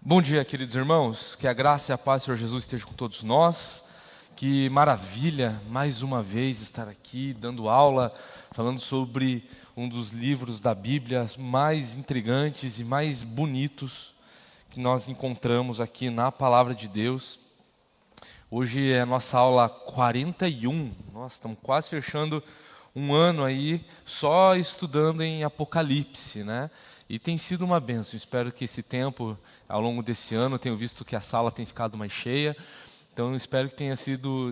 Bom dia, queridos irmãos, que a graça e a paz do Senhor Jesus estejam com todos nós. Que maravilha, mais uma vez, estar aqui dando aula, falando sobre um dos livros da Bíblia mais intrigantes e mais bonitos que nós encontramos aqui na Palavra de Deus. Hoje é a nossa aula 41, nós estamos quase fechando um ano aí só estudando em Apocalipse, né? E tem sido uma bênção. Espero que esse tempo, ao longo desse ano, tenho visto que a sala tem ficado mais cheia. Então, espero que tenha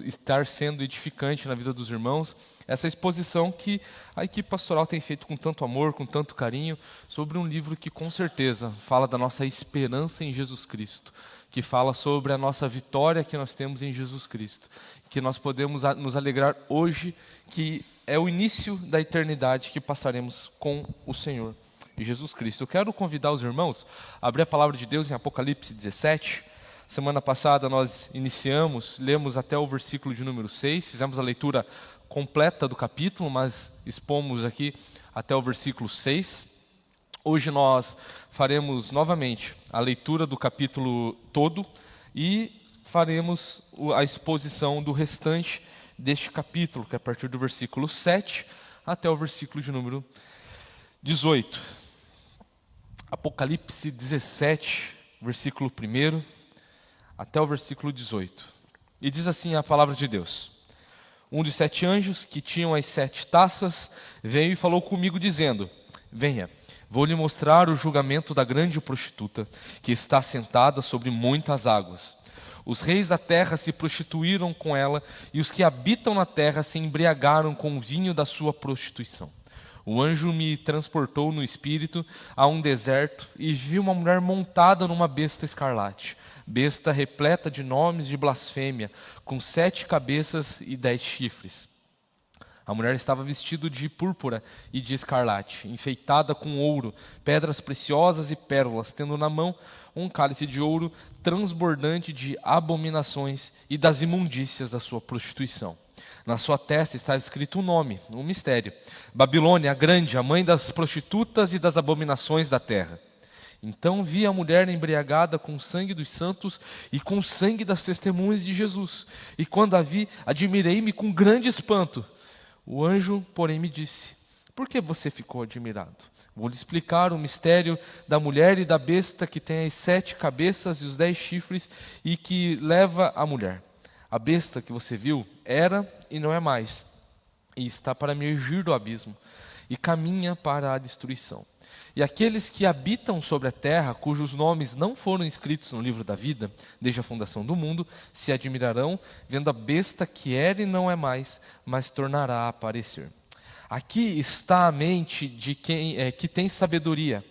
estar sendo edificante na vida dos irmãos, essa exposição que a equipe pastoral tem feito com tanto amor, com tanto carinho, sobre um livro que, com certeza, fala da nossa esperança em Jesus Cristo, que fala sobre a nossa vitória que nós temos em Jesus Cristo, que nós podemos nos alegrar hoje, que é o início da eternidade que passaremos com o Senhor Jesus Cristo. Eu quero convidar os irmãos a abrir a palavra de Deus em Apocalipse 17. Semana passada nós lemos até o versículo de número 6, fizemos a leitura completa do capítulo, mas expomos aqui até o versículo 6. Hoje nós faremos novamente a leitura do capítulo todo e faremos a exposição do restante deste capítulo, que é a partir do versículo 7 até o versículo de número 18. Apocalipse 17, versículo 1 até o versículo 18. E diz assim a palavra de Deus: Um dos 7 anjos que tinham as 7 taças veio e falou comigo dizendo: Venha, vou lhe mostrar o julgamento da grande prostituta, que está sentada sobre muitas águas. Os reis da terra se prostituíram com ela, e os que habitam na terra se embriagaram com o vinho da sua prostituição. O anjo me transportou no espírito a um deserto e vi uma mulher montada numa besta escarlate, besta repleta de nomes de blasfêmia, com 7 cabeças e 10 chifres. A mulher estava vestida de púrpura e de escarlate, enfeitada com ouro, pedras preciosas e pérolas, tendo na mão um cálice de ouro transbordante de abominações e das imundícias da sua prostituição. Na sua testa estava escrito um nome, um mistério: Babilônia, a grande, a mãe das prostitutas e das abominações da terra. Então vi a mulher embriagada com o sangue dos santos e com o sangue das testemunhas de Jesus. E quando a vi, admirei-me com grande espanto. O anjo, porém, me disse: Por que você ficou admirado? Vou lhe explicar o mistério da mulher e da besta que tem as 7 cabeças e os 10 chifres e que leva a mulher. A besta que você viu era e não é mais, e está para emergir do abismo, e caminha para a destruição. E aqueles que habitam sobre a terra, cujos nomes não foram escritos no livro da vida, desde a fundação do mundo, se admirarão, vendo a besta que era e não é mais, mas tornará a aparecer. Aqui está a mente de quem que tem sabedoria.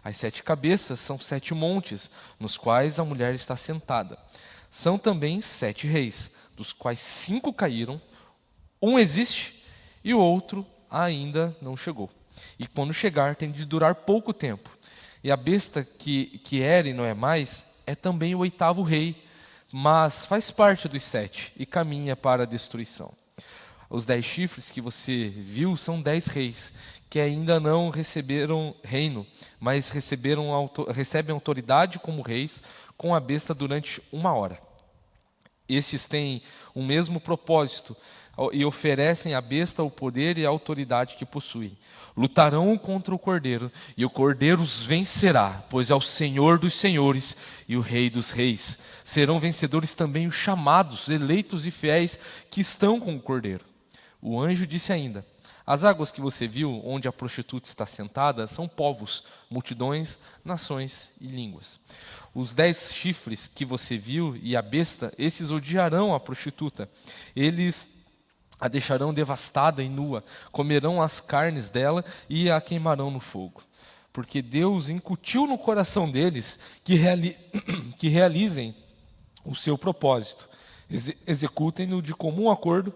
As 7 cabeças são 7 montes, nos quais a mulher está sentada. São também 7 reis, dos quais 5 caíram, um existe e o outro ainda não chegou. E quando chegar tem de durar pouco tempo. E a besta que era e não é mais, é também o 8º rei, mas faz parte dos 7 e caminha para a destruição. Os 10 chifres que você viu são 10 reis, que ainda não receberam reino, mas recebem autoridade como reis com a besta durante 1 hora. Estes têm o mesmo propósito e oferecem à besta o poder e a autoridade que possuem. Lutarão contra o Cordeiro, e o Cordeiro os vencerá, pois é o Senhor dos senhores e o Rei dos reis. Serão vencedores também os chamados, eleitos e fiéis que estão com o Cordeiro. O anjo disse ainda: As águas que você viu, onde a prostituta está sentada, são povos, multidões, nações e línguas. Os 10 chifres que você viu e a besta, esses odiarão a prostituta. Eles a deixarão devastada e nua, comerão as carnes dela e a queimarão no fogo. Porque Deus incutiu no coração deles que realizem o seu propósito, executem-no de comum acordo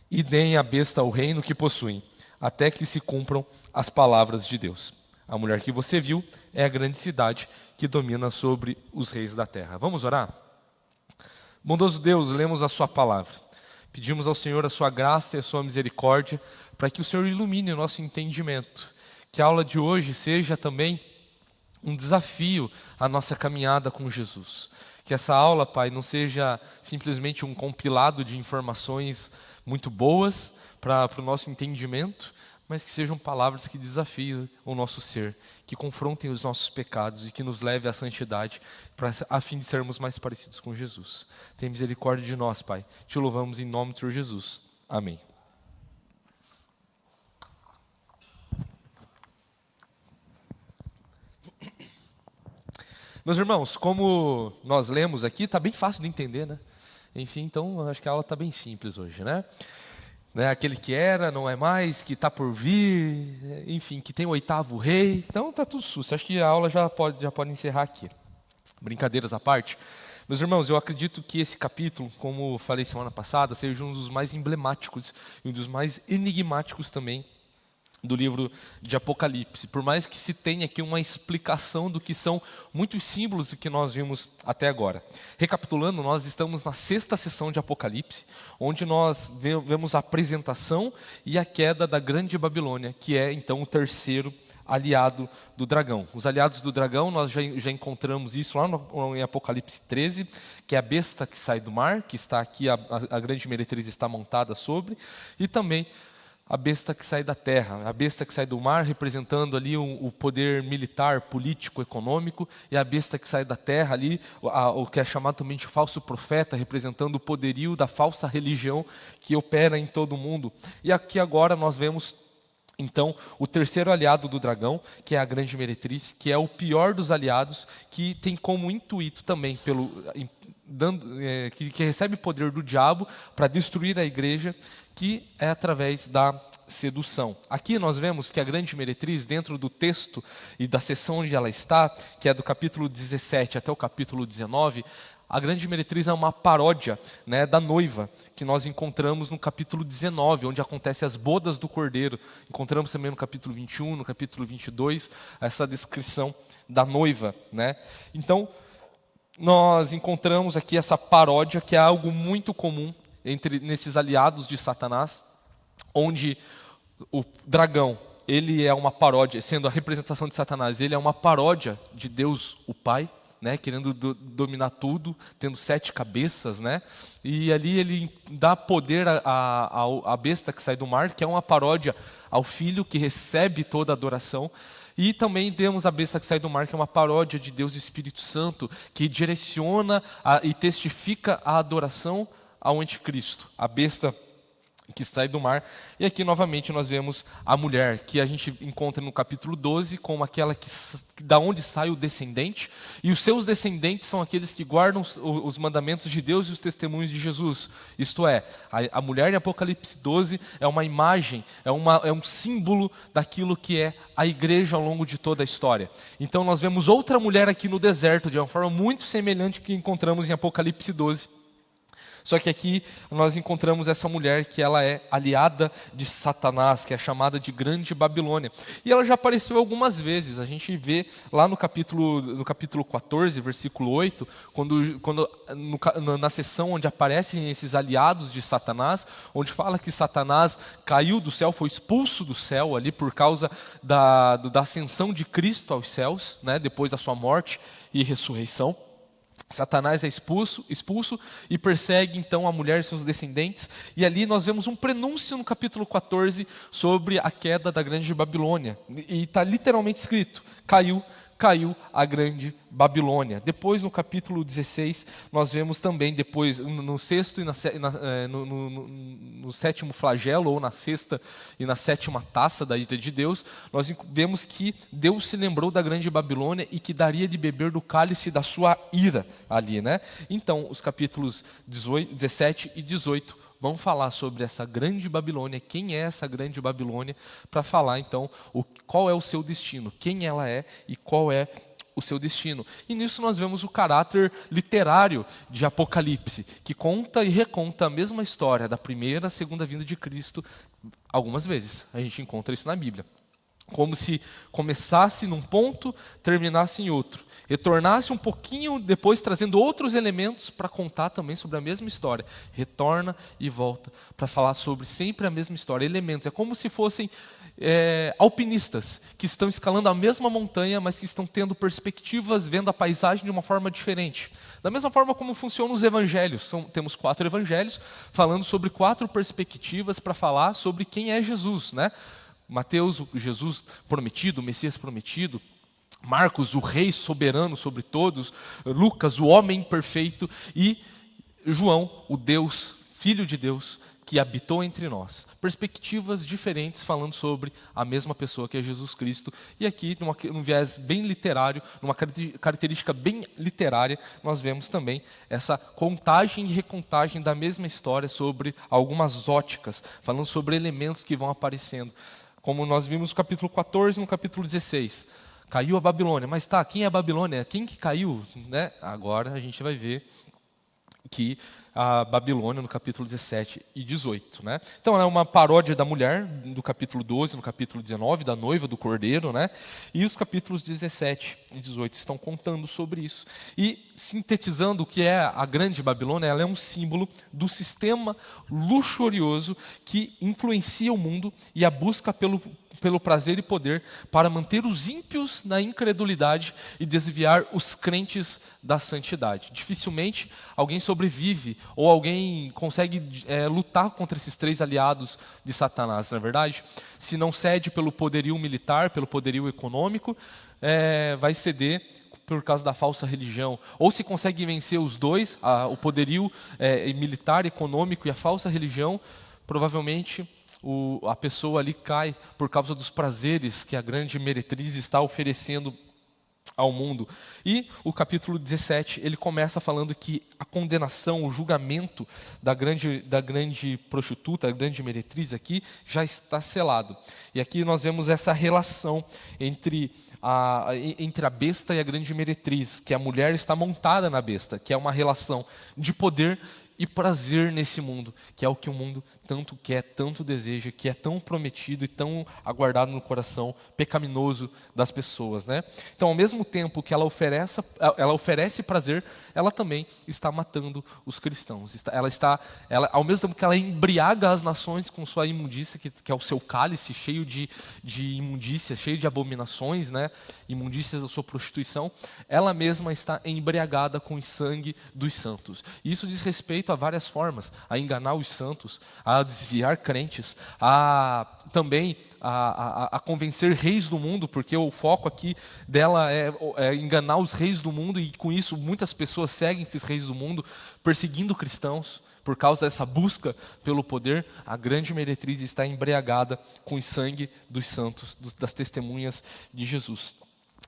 e deem à besta o reino que possuem, até que se cumpram as palavras de Deus. A mulher que você viu é a grande cidade que domina sobre os reis da terra. Vamos orar? Bondoso Deus, lemos a sua palavra. Pedimos ao Senhor a sua graça e a sua misericórdia, para que o Senhor ilumine o nosso entendimento. Que a aula de hoje seja também um desafio à nossa caminhada com Jesus. Que essa aula, Pai, não seja simplesmente um compilado de informações muito boas para o nosso entendimento, mas que sejam palavras que desafiem o nosso ser, que confrontem os nossos pecados e que nos leve à santidade, a fim de sermos mais parecidos com Jesus. Tem misericórdia de nós, Pai. Te louvamos em nome do Senhor Jesus. Amém. Meus irmãos, como nós lemos aqui, está bem fácil de entender, né? Enfim, então acho que a aula está bem simples hoje, né? Aquele que era, não é mais, que está por vir, enfim, que tem o 8º rei. Então está tudo susto. Acho que a aula já pode encerrar aqui. Brincadeiras à parte. Meus irmãos, eu acredito que esse capítulo, como falei semana passada, seja um dos mais emblemáticos e um dos mais enigmáticos também do livro de Apocalipse. Por mais que se tenha aqui uma explicação do que são muitos símbolos que nós vimos até agora. Recapitulando, nós estamos na 6ª sessão de Apocalipse, onde nós vemos a apresentação e a queda da grande Babilônia, que é então o 3º aliado do dragão. Os aliados do dragão, nós já encontramos isso lá em Apocalipse 13, que é a besta que sai do mar, que está aqui, a grande meretriz está montada sobre, e também a besta que sai da terra, a besta que sai do mar, representando ali o poder militar, político, econômico, e a besta que sai da terra ali, o que é chamado também de falso profeta, representando o poderio da falsa religião que opera em todo o mundo. E aqui agora nós vemos então o 3º aliado do dragão, que é a grande meretriz, que é o pior dos aliados, que tem como intuito também, que recebe poder do diabo para destruir a igreja, que é através da sedução. Aqui nós vemos que a grande meretriz, dentro do texto e da seção onde ela está, que é do capítulo 17 até o capítulo 19, a grande meretriz é uma paródia, né, da noiva, que nós encontramos no capítulo 19, onde acontecem as bodas do cordeiro. Encontramos também no capítulo 21, no capítulo 22, essa descrição da noiva, né? Então, nós encontramos aqui essa paródia, que é algo muito comum nesses aliados de Satanás, onde o dragão, ele é uma paródia, sendo a representação de Satanás, ele é uma paródia de Deus o Pai, né, querendo dominar tudo, tendo 7 cabeças, né? E ali ele dá poder à besta que sai do mar, que é uma paródia ao Filho, que recebe toda a adoração. E também temos a besta que sai do mar, que é uma paródia de Deus Espírito Santo, que direciona e testifica a adoração ao anticristo, a besta que sai do mar. E aqui novamente nós vemos a mulher, que a gente encontra no capítulo 12 como aquela da onde sai o descendente, e os seus descendentes são aqueles que guardam os mandamentos de Deus e os testemunhos de Jesus. Isto é, a mulher em Apocalipse 12 é uma imagem, é um símbolo daquilo que é a igreja ao longo de toda a história. Então nós vemos outra mulher aqui no deserto, de uma forma muito semelhante que encontramos em Apocalipse 12. Só que aqui nós encontramos essa mulher que ela é aliada de Satanás, que é chamada de Grande Babilônia. E ela já apareceu algumas vezes. A gente vê lá no capítulo 14, versículo 8, na seção onde aparecem esses aliados de Satanás, onde fala que Satanás caiu do céu, foi expulso do céu ali por causa da ascensão de Cristo aos céus, né, depois da sua morte e ressurreição. Satanás é expulso e persegue então a mulher e seus descendentes. E ali nós vemos um prenúncio no capítulo 14 sobre a queda da grande Babilônia. E está literalmente escrito: caiu a grande Babilônia. Depois no capítulo 16 nós vemos também, depois no 6º e no 7º flagelo, ou na 6ª e na 7ª taça da ira de Deus, nós vemos que Deus se lembrou da grande Babilônia e que daria de beber do cálice da sua ira ali, né? Então os capítulos 17 e 18 vão falar sobre essa grande Babilônia, quem é essa grande Babilônia, para falar então qual é o seu destino, quem ela é e qual é o seu destino. E nisso nós vemos o caráter literário de Apocalipse, que conta e reconta a mesma história da primeira e segunda vinda de Cristo algumas vezes. A gente encontra isso na Bíblia. Como se começasse num ponto, terminasse em outro. Retornasse um pouquinho depois, trazendo outros elementos para contar também sobre a mesma história. Retorna e volta para falar sobre sempre a mesma história, elementos. É como se fossem alpinistas que estão escalando a mesma montanha, mas que estão tendo perspectivas, vendo a paisagem de uma forma diferente. Da mesma forma como funcionam os evangelhos. Temos 4 evangelhos falando sobre 4 perspectivas para falar sobre quem é Jesus, né? Mateus, o Jesus prometido, o Messias prometido. Marcos, o rei soberano sobre todos. Lucas, o homem perfeito. E João, o Deus, Filho de Deus, que habitou entre nós. Perspectivas diferentes falando sobre a mesma pessoa que é Jesus Cristo. E aqui, num viés bem literário, numa característica bem literária, nós vemos também essa contagem e recontagem da mesma história sobre algumas óticas, falando sobre elementos que vão aparecendo. Como nós vimos no capítulo 14 e no capítulo 16. Caiu a Babilônia. Mas tá, quem é a Babilônia? Quem que caiu? Né? Agora a gente vai ver que a Babilônia no capítulo 17 e 18. Né? Então é uma paródia da mulher, do capítulo 12, no capítulo 19, da noiva, do cordeiro, né? E os capítulos 17 e 18 estão contando sobre isso. E sintetizando o que é a grande Babilônia, ela é um símbolo do sistema luxurioso que influencia o mundo e a busca pelo prazer e poder para manter os ímpios na incredulidade e desviar os crentes da santidade. Dificilmente alguém sobrevive ou alguém consegue lutar contra esses 3 aliados de Satanás, não é verdade? Se não cede pelo poderio militar, pelo poderio econômico, vai ceder por causa da falsa religião. Ou se consegue vencer os dois, o poderio militar, econômico e a falsa religião, provavelmente a pessoa ali cai por causa dos prazeres que a grande meretriz está oferecendo ao mundo. E o capítulo 17, ele começa falando que a condenação, o julgamento da grande prostituta, da grande meretriz aqui, já está selado. E aqui nós vemos essa relação entre a besta e a grande meretriz, que a mulher está montada na besta, que é uma relação de poder e prazer nesse mundo, que é o que o mundo tanto quer, tanto deseja, que é tão prometido e tão aguardado no coração pecaminoso das pessoas, né? Então, ao mesmo tempo que ela oferece prazer, ela também está matando os cristãos. Ao mesmo tempo que ela embriaga as nações com sua imundícia, que é o seu cálice cheio de imundícia, cheio de abominações, né? Imundícias da sua prostituição, ela mesma está embriagada com o sangue dos santos. E isso diz respeito a várias formas: a enganar os santos, a desviar crentes, também a convencer reis do mundo, porque o foco aqui dela é enganar os reis do mundo, e com isso muitas pessoas seguem esses reis do mundo, perseguindo cristãos. Por causa dessa busca pelo poder, a grande meretriz está embriagada com o sangue dos santos, das testemunhas de Jesus.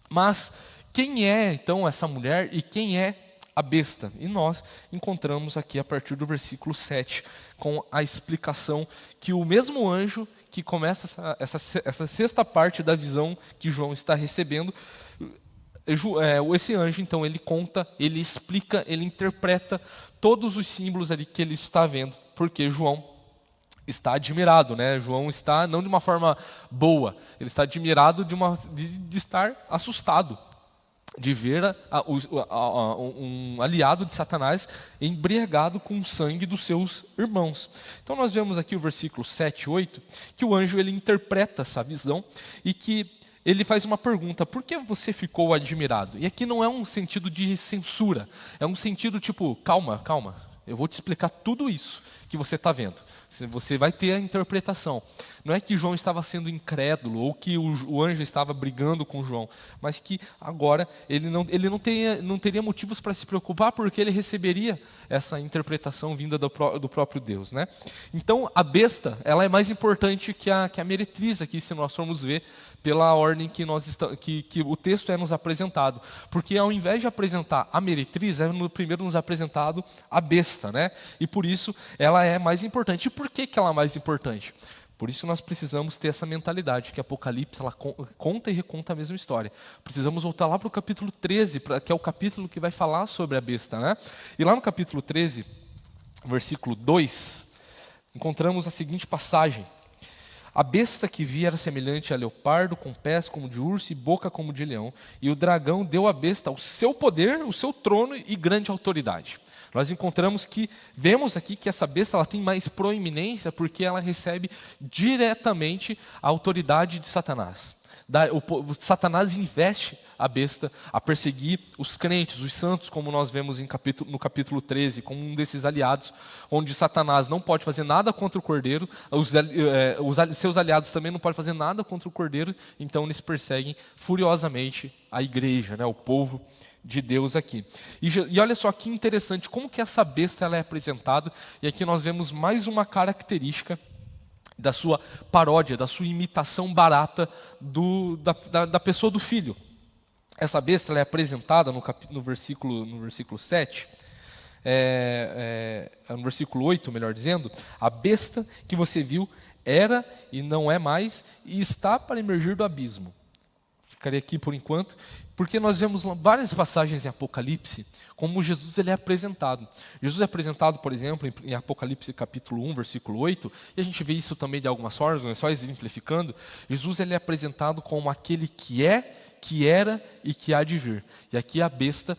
Mas quem é então essa mulher e quem é a besta? E nós encontramos aqui a partir do versículo 7, com a explicação que o mesmo anjo que começa essa sexta parte da visão que João está recebendo, esse anjo então ele conta, ele explica, ele interpreta todos os símbolos ali que ele está vendo, porque João está admirado, né? João está não de uma forma boa, ele está admirado de estar assustado, de ver um aliado de Satanás embriagado com o sangue dos seus irmãos. Então nós vemos aqui o versículo 7 e 8, que o anjo ele interpreta essa visão e que ele faz uma pergunta: por que você ficou admirado? E aqui não é um sentido de censura, é um sentido tipo, calma, eu vou te explicar tudo isso que você está vendo. Você vai ter a interpretação. Não é que João estava sendo incrédulo ou que o anjo estava brigando com João, mas que agora ele não teria motivos para se preocupar, porque ele receberia essa interpretação vinda do próprio Deus, né? Então a besta, ela é mais importante que a meretriz aqui, se nós formos ver pela ordem que o texto é nos apresentado. Porque ao invés de apresentar a meretriz, primeiro nos apresentado a besta, né? E por isso ela é mais importante. E por que ela é mais importante? Por isso nós precisamos ter essa mentalidade, que Apocalipse ela conta e reconta a mesma história. Precisamos voltar lá para o capítulo 13, que é o capítulo que vai falar sobre a besta, né? E lá no capítulo 13, versículo 2, encontramos a seguinte passagem: a besta que vi era semelhante a leopardo, com pés como de urso e boca como de leão. E o dragão deu à besta o seu poder, o seu trono e grande autoridade. Nós vemos aqui que essa besta ela tem mais proeminência porque ela recebe diretamente a autoridade de Satanás. Satanás investe a besta a perseguir os crentes, os santos, como nós vemos no capítulo 13, como um desses aliados, onde Satanás não pode fazer nada contra o cordeiro, seus aliados também não podem fazer nada contra o cordeiro, então eles perseguem furiosamente a igreja, o povo de Deus aqui. E olha só que interessante, como que essa besta ela é apresentada, e aqui nós vemos mais uma característica da sua paródia, da sua imitação barata da pessoa do filho. Essa besta ela é apresentada no versículo 7, no versículo 8, melhor dizendo, a besta que você viu era e não é mais, e está para emergir do abismo. Ficarei aqui por enquanto, porque nós vemos várias passagens em Apocalipse, como Jesus ele é apresentado. Jesus é apresentado, por exemplo, em Apocalipse capítulo 1, versículo 8, e a gente vê isso também de algumas formas, só exemplificando. Jesus ele é apresentado como aquele que é, que era e que há de vir. E aqui a besta,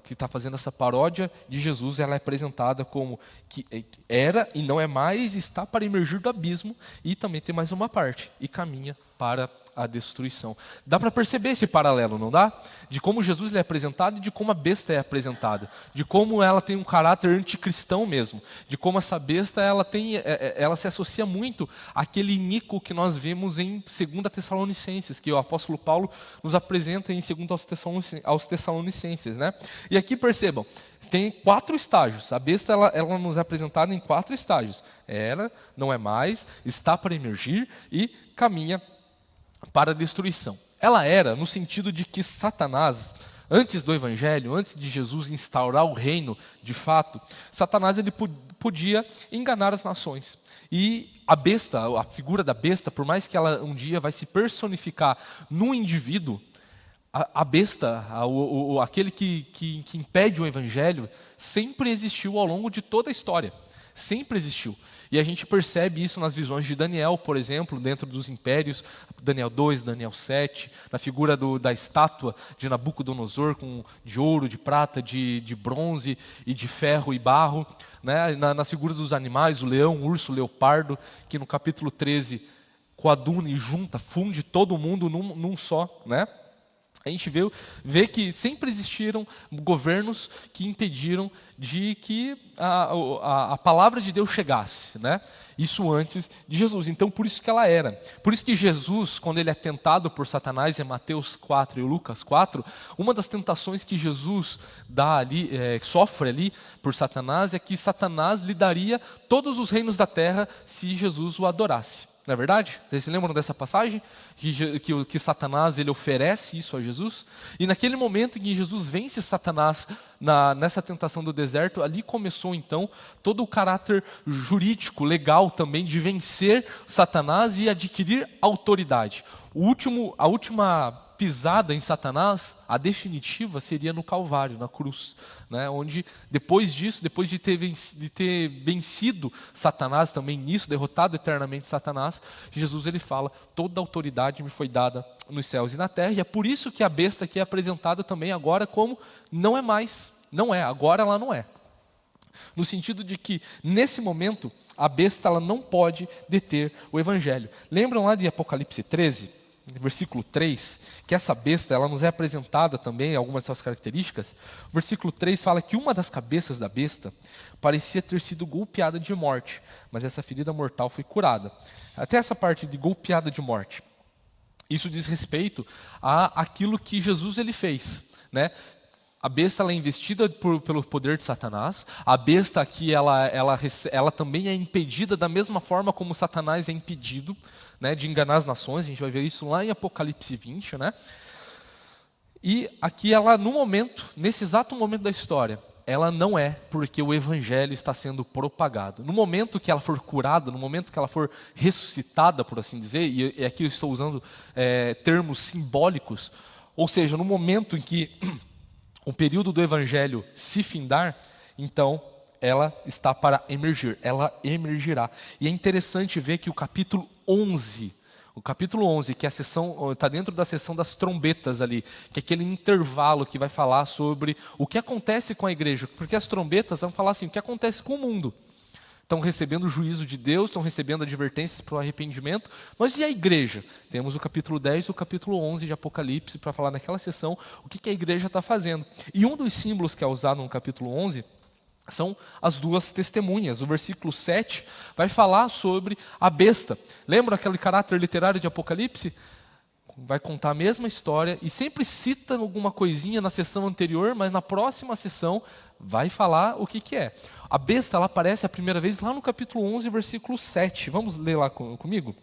que está fazendo essa paródia de Jesus, ela é apresentada como que era e não é mais, está para emergir do abismo, e também tem mais uma parte, e caminha para a destruição. Dá para perceber esse paralelo, não dá? De como Jesus ele é apresentado e de como a besta é apresentada. De como ela tem um caráter anticristão mesmo. De como essa besta ela se associa muito àquele iníquo que nós vemos em 2 Tessalonicenses, que o apóstolo Paulo nos apresenta em 2 aos Tessalonicenses. E aqui percebam, tem 4 estágios. A besta ela nos é apresentada em 4 estágios. Era, não é mais, está para emergir e caminha para a destruição. Ela era no sentido de que Satanás, antes do Evangelho, antes de Jesus instaurar o reino de fato, Satanás ele podia enganar as nações. E a besta, a figura da besta, por mais que ela um dia vai se personificar no indivíduo, a besta, aquele que impede o Evangelho, sempre existiu ao longo de toda a história. Sempre existiu. E a gente percebe isso nas visões de Daniel, por exemplo, dentro dos impérios, Daniel 2, Daniel 7, na figura da estátua de Nabucodonosor, de ouro, de prata, de bronze e de ferro e barro, na figura dos animais, o leão, o urso, o leopardo, que no capítulo 13 coaduna e funde todo mundo num só, A gente vê que sempre existiram governos que impediram de que a palavra de Deus chegasse, Isso antes de Jesus. Então, por isso que ela era. Por isso que Jesus, quando ele é tentado por Satanás, em Mateus 4 e Lucas 4, uma das tentações que Jesus sofre ali por Satanás, é que Satanás lhe daria todos os reinos da terra se Jesus o adorasse. Não é verdade? Vocês se lembram dessa passagem? Que Satanás ele oferece isso a Jesus? E naquele momento em que Jesus vence Satanás nessa tentação do deserto, ali começou então todo o caráter jurídico, legal também, de vencer Satanás e adquirir autoridade. A última pisada em Satanás, a definitiva, seria no Calvário, na cruz, onde depois disso, depois de ter vencido Satanás também nisso, derrotado eternamente Satanás, Jesus ele fala, toda a autoridade me foi dada nos céus e na terra, e é por isso que a besta aqui é apresentada também agora como não é mais, não é, agora ela não é. No sentido de que, nesse momento, a besta ela não pode deter o evangelho. Lembram lá de Apocalipse 13? Versículo 3, que essa besta ela nos é apresentada também, algumas de suas características. O versículo 3 fala que uma das cabeças da besta parecia ter sido golpeada de morte, mas essa ferida mortal foi curada. Até essa parte de golpeada de morte, isso diz respeito àquilo que Jesus ele fez, A besta ela é investida pelo poder de Satanás. A besta aqui ela também é impedida da mesma forma como Satanás é impedido, de enganar as nações. A gente vai ver isso lá em Apocalipse 20, E aqui ela nesse exato momento da história, ela não é, porque o evangelho está sendo propagado. No momento que ela for curada, no momento que ela for ressuscitada, por assim dizer, e aqui eu estou usando termos simbólicos, ou seja, no momento em que o período do evangelho se findar, então ela está para emergir, ela emergirá. E é interessante ver que o capítulo 11 O capítulo 11, que é a sessão, está dentro da sessão das trombetas ali, que é aquele intervalo que vai falar sobre o que acontece com a igreja, porque as trombetas vão falar assim, o que acontece com o mundo. Estão recebendo o juízo de Deus, estão recebendo advertências para o arrependimento, mas e a igreja? Temos o capítulo 10 e o capítulo 11 de Apocalipse para falar naquela sessão o que a igreja está fazendo. E um dos símbolos que é usado no capítulo 11 são as duas testemunhas. O versículo 7 vai falar sobre a besta. Lembra aquele caráter literário de Apocalipse? Vai contar a mesma história e sempre cita alguma coisinha na sessão anterior, mas na próxima sessão vai falar o que é. A besta ela aparece a primeira vez lá no capítulo 11, versículo 7. Vamos ler lá comigo?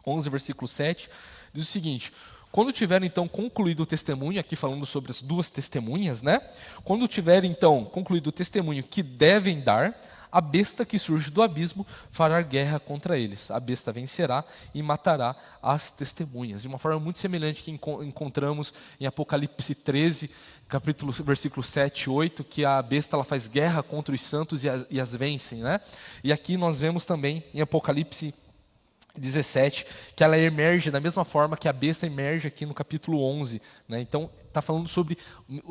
11, versículo 7, diz o seguinte: quando tiver então concluído o testemunho, aqui falando sobre as duas testemunhas, né? Quando tiver então concluído o testemunho que devem dar, a besta que surge do abismo fará guerra contra eles. A besta vencerá e matará as testemunhas. De uma forma muito semelhante que encontramos em Apocalipse 13, versículo 7 e 8, que a besta ela faz guerra contra os santos e as vencem, né? E aqui nós vemos também em Apocalipse 17, que ela emerge da mesma forma que a besta emerge aqui no capítulo 11. Né? Então, está falando sobre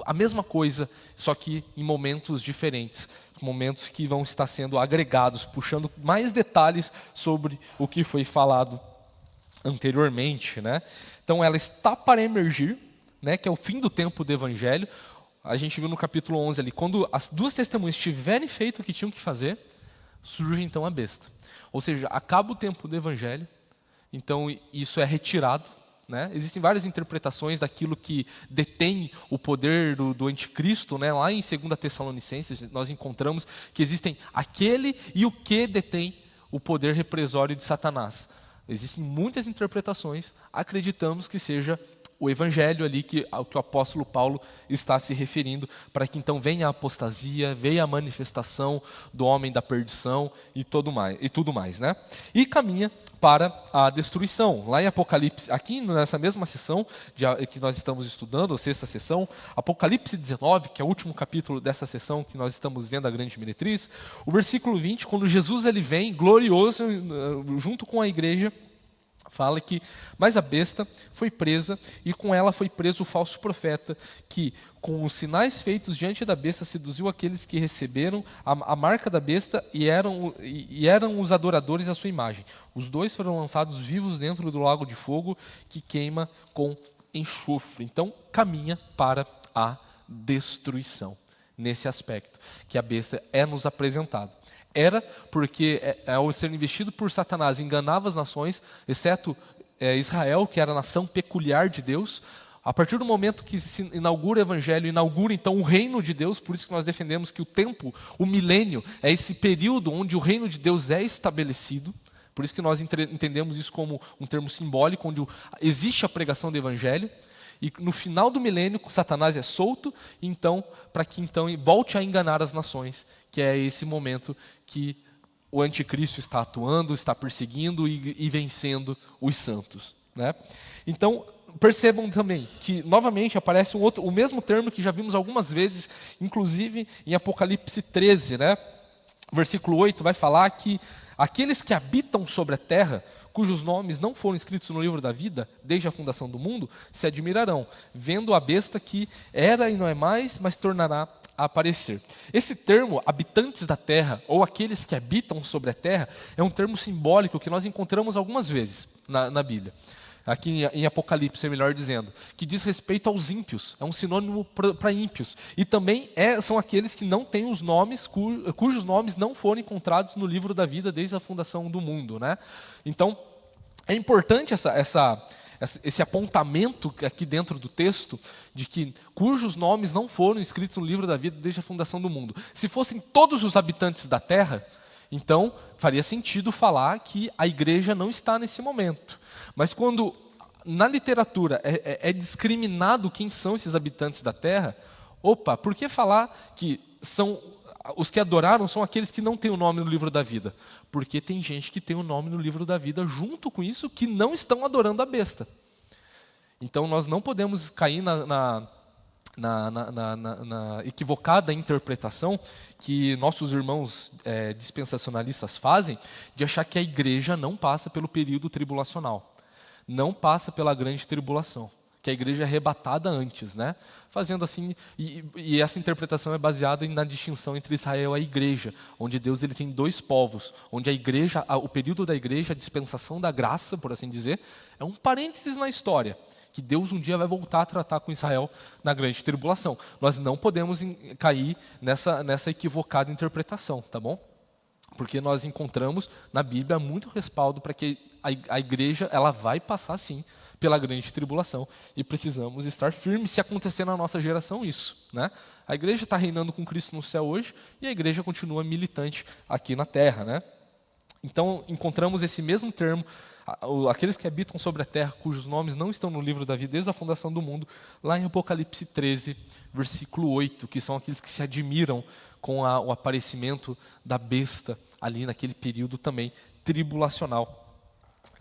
a mesma coisa, só que em momentos diferentes. Momentos que vão estar sendo agregados, puxando mais detalhes sobre o que foi falado anteriormente. Né? Então, ela está para emergir, né? Que é o fim do tempo do Evangelho. A gente viu no capítulo 11 ali, quando as duas testemunhas tiverem feito o que tinham que fazer, surge então a besta. Ou seja, acaba o tempo do Evangelho, então isso é retirado. Né? Existem várias interpretações daquilo que detém o poder do anticristo. Né? Lá em 2 Tessalonicenses nós encontramos que existem aquele e o que detém o poder represório de Satanás. Existem muitas interpretações, acreditamos que seja o Evangelho ali ao que o apóstolo Paulo está se referindo, para que então venha a apostasia, venha a manifestação do homem da perdição e tudo mais, né? E caminha para a destruição. Lá em Apocalipse, aqui nessa mesma sessão que nós estamos estudando, a sexta sessão, Apocalipse 19, que é o último capítulo dessa sessão que nós estamos vendo a grande meretriz, o versículo 20, quando Jesus ele vem glorioso junto com a igreja, fala que, mas a besta foi presa, e com ela foi preso o falso profeta, que com os sinais feitos diante da besta seduziu aqueles que receberam a marca da besta e eram os adoradores à sua imagem. Os dois foram lançados vivos dentro do lago de fogo que queima com enxofre. Então caminha para a destruição, nesse aspecto, que a besta é nos apresentado. Era porque, ao ser investido por Satanás, enganava as nações, exceto Israel, que era a nação peculiar de Deus. A partir do momento que se inaugura o Evangelho, inaugura então o reino de Deus, por isso que nós defendemos que o tempo, o milênio, é esse período onde o reino de Deus é estabelecido. Por isso que nós entendemos isso como um termo simbólico, onde existe a pregação do Evangelho. E no final do milênio, Satanás é solto, então, para que então volte a enganar as nações, que é esse momento que o anticristo está atuando, está perseguindo e vencendo os santos. Né? Então, percebam também que, novamente, aparece o mesmo termo que já vimos algumas vezes, inclusive em Apocalipse 13, né? Versículo 8 vai falar que aqueles que habitam sobre a terra, cujos nomes não foram escritos no livro da vida, desde a fundação do mundo, se admirarão, vendo a besta que era e não é mais, mas tornará a aparecer. Esse termo, habitantes da terra, ou aqueles que habitam sobre a terra, é um termo simbólico que nós encontramos algumas vezes na Bíblia. Aqui em Apocalipse, melhor dizendo, que diz respeito aos ímpios, é um sinônimo para ímpios. E também são aqueles que não têm os nomes, cujos nomes não foram encontrados no livro da vida desde a fundação do mundo. Né? Então, é importante esse apontamento aqui dentro do texto, de que cujos nomes não foram escritos no livro da vida desde a fundação do mundo. Se fossem todos os habitantes da terra, então faria sentido falar que a igreja não está nesse momento. Mas quando na literatura é discriminado quem são esses habitantes da terra, por que falar que são os que adoraram são aqueles que não têm o nome no livro da vida? Porque tem gente que tem o nome no livro da vida junto com isso, que não estão adorando a besta. Então nós não podemos cair na equivocada interpretação que nossos irmãos dispensacionalistas fazem, de achar que a igreja não passa pelo período tribulacional. não passa pela grande tribulação, que a igreja é arrebatada antes, né? Fazendo assim, e essa interpretação é baseada na distinção entre Israel e a igreja, onde Deus ele tem dois povos, onde a igreja, o período da igreja, a dispensação da graça, por assim dizer, é um parênteses na história, que Deus um dia vai voltar a tratar com Israel na grande tribulação. Nós não podemos cair nessa equivocada interpretação, tá bom? Porque nós encontramos na Bíblia muito respaldo para que a igreja ela vai passar sim pela grande tribulação e precisamos estar firmes se acontecer na nossa geração isso, né? A igreja está reinando com Cristo no céu hoje e a igreja continua militante aqui na terra, né? Então encontramos esse mesmo termo, aqueles que habitam sobre a terra cujos nomes não estão no livro da vida desde a fundação do mundo, lá em Apocalipse 13, versículo 8, que são aqueles que se admiram com o aparecimento da besta ali naquele período também tribulacional,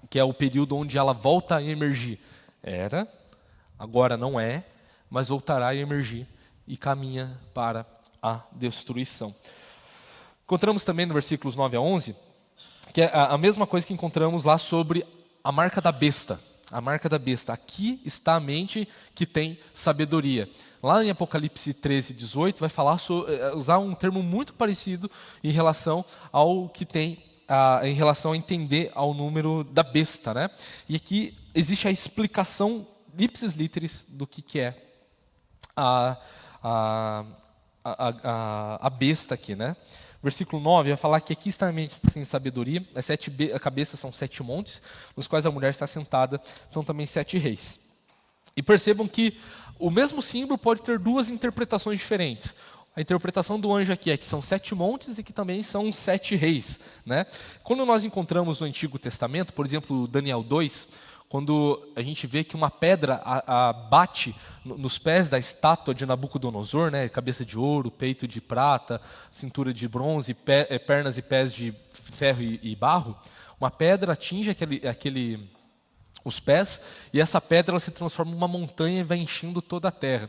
que é o período onde ela volta a emergir. Agora não é, mas voltará a emergir e caminha para a destruição. Encontramos também no versículos 9 a 11, que é a mesma coisa que encontramos lá sobre a marca da besta. A marca da besta. Aqui está a mente que tem sabedoria. Lá em Apocalipse 13, 18, vai usar um termo muito parecido em relação ao que tem, em relação a entender ao número da besta, né? E aqui existe a explicação ipsis literis do que é a besta aqui, né? Versículo 9 vai falar que aqui está a mente sem sabedoria, as cabeças são 7 montes, nos quais a mulher está sentada, são também 7 reis. E percebam que o mesmo símbolo pode ter duas interpretações diferentes. A interpretação do anjo aqui é que são 7 montes e que também são 7 reis, né? Quando nós encontramos no Antigo Testamento, por exemplo, Daniel 2, quando a gente vê que uma pedra bate nos pés da estátua de Nabucodonosor, né? Cabeça de ouro, peito de prata, cintura de bronze, pernas e pés de ferro e barro, uma pedra atinge os pés e essa pedra ela se transforma em uma montanha e vai enchendo toda a terra.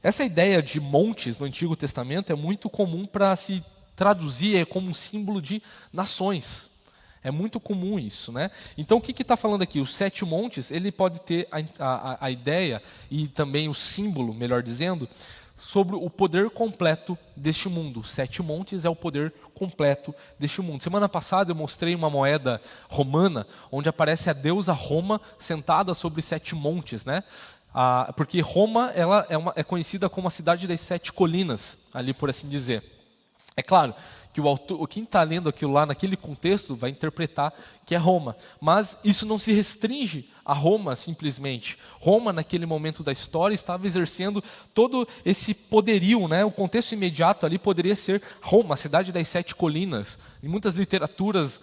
Essa ideia de montes no Antigo Testamento é muito comum para se traduzir como um símbolo de nações. É muito comum isso, né? Então o que está falando aqui? Os 7 montes, ele pode ter a ideia e também o símbolo, melhor dizendo, sobre o poder completo deste mundo. 7 montes é o poder completo deste mundo. Semana passada eu mostrei uma moeda romana, onde aparece a deusa Roma sentada sobre 7 montes, né? Porque Roma ela é conhecida como a cidade das 7 colinas, ali por assim dizer. É claro que quem está lendo aquilo lá naquele contexto vai interpretar que é Roma, mas isso não se restringe a Roma simplesmente. Roma naquele momento da história estava exercendo todo esse poderio, né? O contexto imediato ali poderia ser Roma, a cidade das 7 colinas. Em muitas literaturas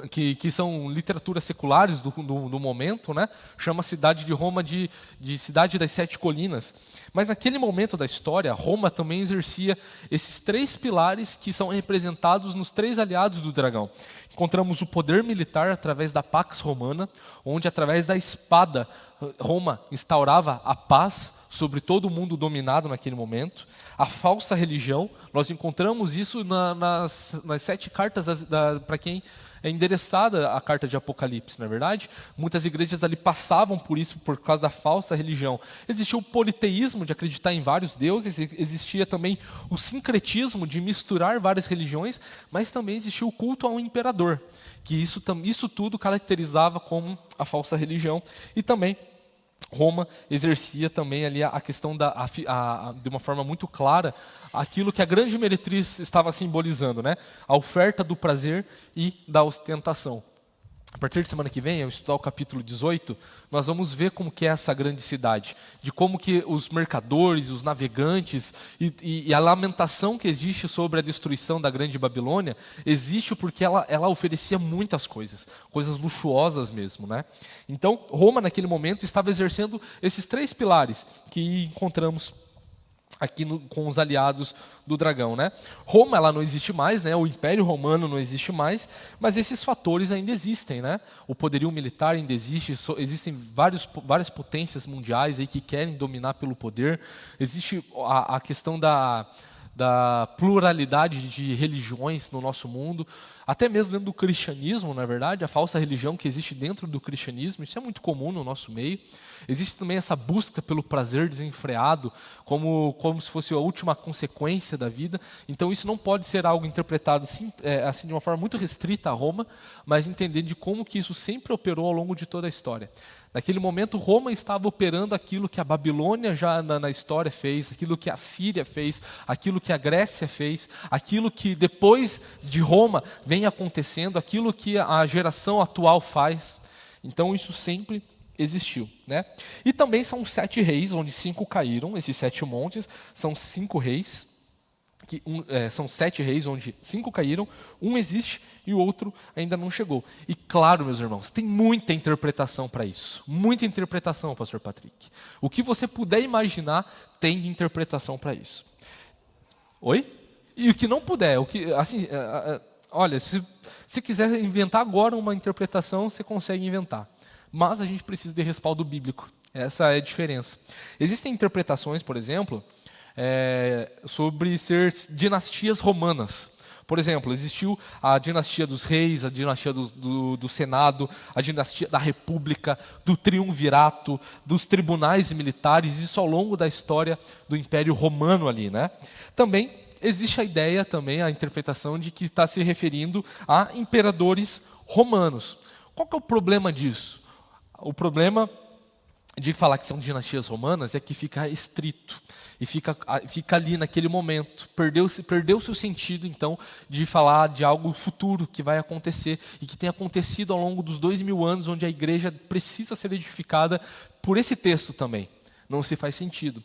que são literaturas seculares do momento, né? Chama a cidade de Roma de cidade das 7 colinas. Mas naquele momento da história, Roma também exercia esses 3 pilares que são representados nos 3 aliados do dragão. Encontramos o poder militar através da Pax Romana, onde através da espada Roma instaurava a paz sobre todo o mundo dominado naquele momento. A falsa religião, nós encontramos isso nas 7 cartas para quem é endereçada a carta de Apocalipse, não é verdade? Muitas igrejas ali passavam por isso por causa da falsa religião. Existia o politeísmo de acreditar em vários deuses, existia também o sincretismo de misturar várias religiões, mas também existia o culto ao imperador, que isso tudo caracterizava como a falsa religião. E também Roma exercia também ali a questão de uma forma muito clara aquilo que a grande meretriz estava simbolizando, né? A oferta do prazer e da ostentação. A partir de semana que vem, ao estudar o capítulo 18, nós vamos ver como que é essa grande cidade, de como que os mercadores, os navegantes e a lamentação que existe sobre a destruição da grande Babilônia, existe porque ela oferecia muitas coisas luxuosas mesmo, né? Então, Roma naquele momento estava exercendo esses 3 pilares que encontramos aqui com os aliados do dragão, né? Roma ela não existe mais, né? O Império Romano não existe mais, mas esses fatores ainda existem, né? O poderio militar ainda existe, existem várias potências mundiais aí que querem dominar pelo poder. Existe a questão da pluralidade de religiões no nosso mundo, até mesmo dentro do cristianismo, na verdade, a falsa religião que existe dentro do cristianismo, isso é muito comum no nosso meio. Existe também essa busca pelo prazer desenfreado, como se fosse a última consequência da vida. Então isso não pode ser algo interpretado assim de uma forma muito restrita a Roma, mas entender de como que isso sempre operou ao longo de toda a história. Naquele momento, Roma estava operando aquilo que a Babilônia já na história fez, aquilo que a Síria fez, aquilo que a Grécia fez, aquilo que depois de Roma vem acontecendo, aquilo que a geração atual faz. Então isso sempre existiu, né? E também são 7 reis, onde 5 caíram. Esses 7 montes são 5 reis. São 7 reis, onde 5 caíram, um existe e o outro ainda não chegou. E claro, meus irmãos, tem muita interpretação para isso. Muita interpretação, pastor Patrick. O que você puder imaginar tem de interpretação para isso. Oi? E o que não puder, olha, se quiser inventar agora uma interpretação, você consegue inventar. Mas a gente precisa de respaldo bíblico. Essa é a diferença. Existem interpretações, por exemplo, sobre ser dinastias romanas. Por exemplo, existiu a dinastia dos reis, a dinastia do Senado, a dinastia da República, do Triunvirato, dos tribunais militares, isso ao longo da história do Império Romano ali, né? Também existe a ideia, a interpretação de que está se referindo a imperadores romanos. Qual que é o problema disso? O problema de falar que são dinastias romanas é que fica restrito. E fica ali naquele momento. Perdeu-se o sentido, então, de falar de algo futuro que vai acontecer e que tem acontecido ao longo dos 2000 anos, onde a igreja precisa ser edificada por esse texto também. Não se faz sentido.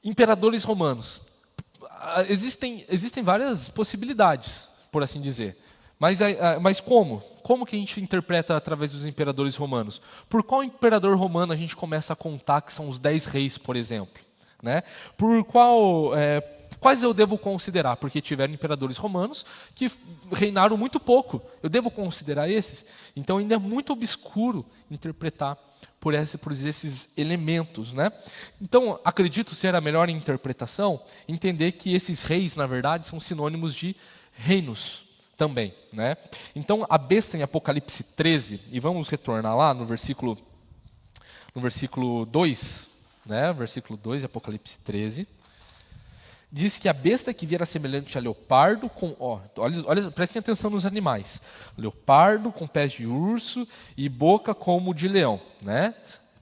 Imperadores romanos. Existem várias possibilidades, por assim dizer. Mas como? Como que a gente interpreta através dos imperadores romanos? Por qual imperador romano a gente começa a contar que são os 10 reis, por exemplo? Né? Quais eu devo considerar? Porque tiveram imperadores romanos que reinaram muito pouco. Eu devo considerar esses? Então ainda é muito obscuro interpretar por esses elementos, né? Então acredito ser a melhor interpretação entender que esses reis, na verdade, são sinônimos de reinos também, né? Então a besta em Apocalipse 13, e vamos retornar lá no versículo 2, né? Versículo 2, Apocalipse 13, diz que a besta que viera semelhante a leopardo, olha, prestem atenção nos animais, leopardo com pés de urso e boca como de leão, né?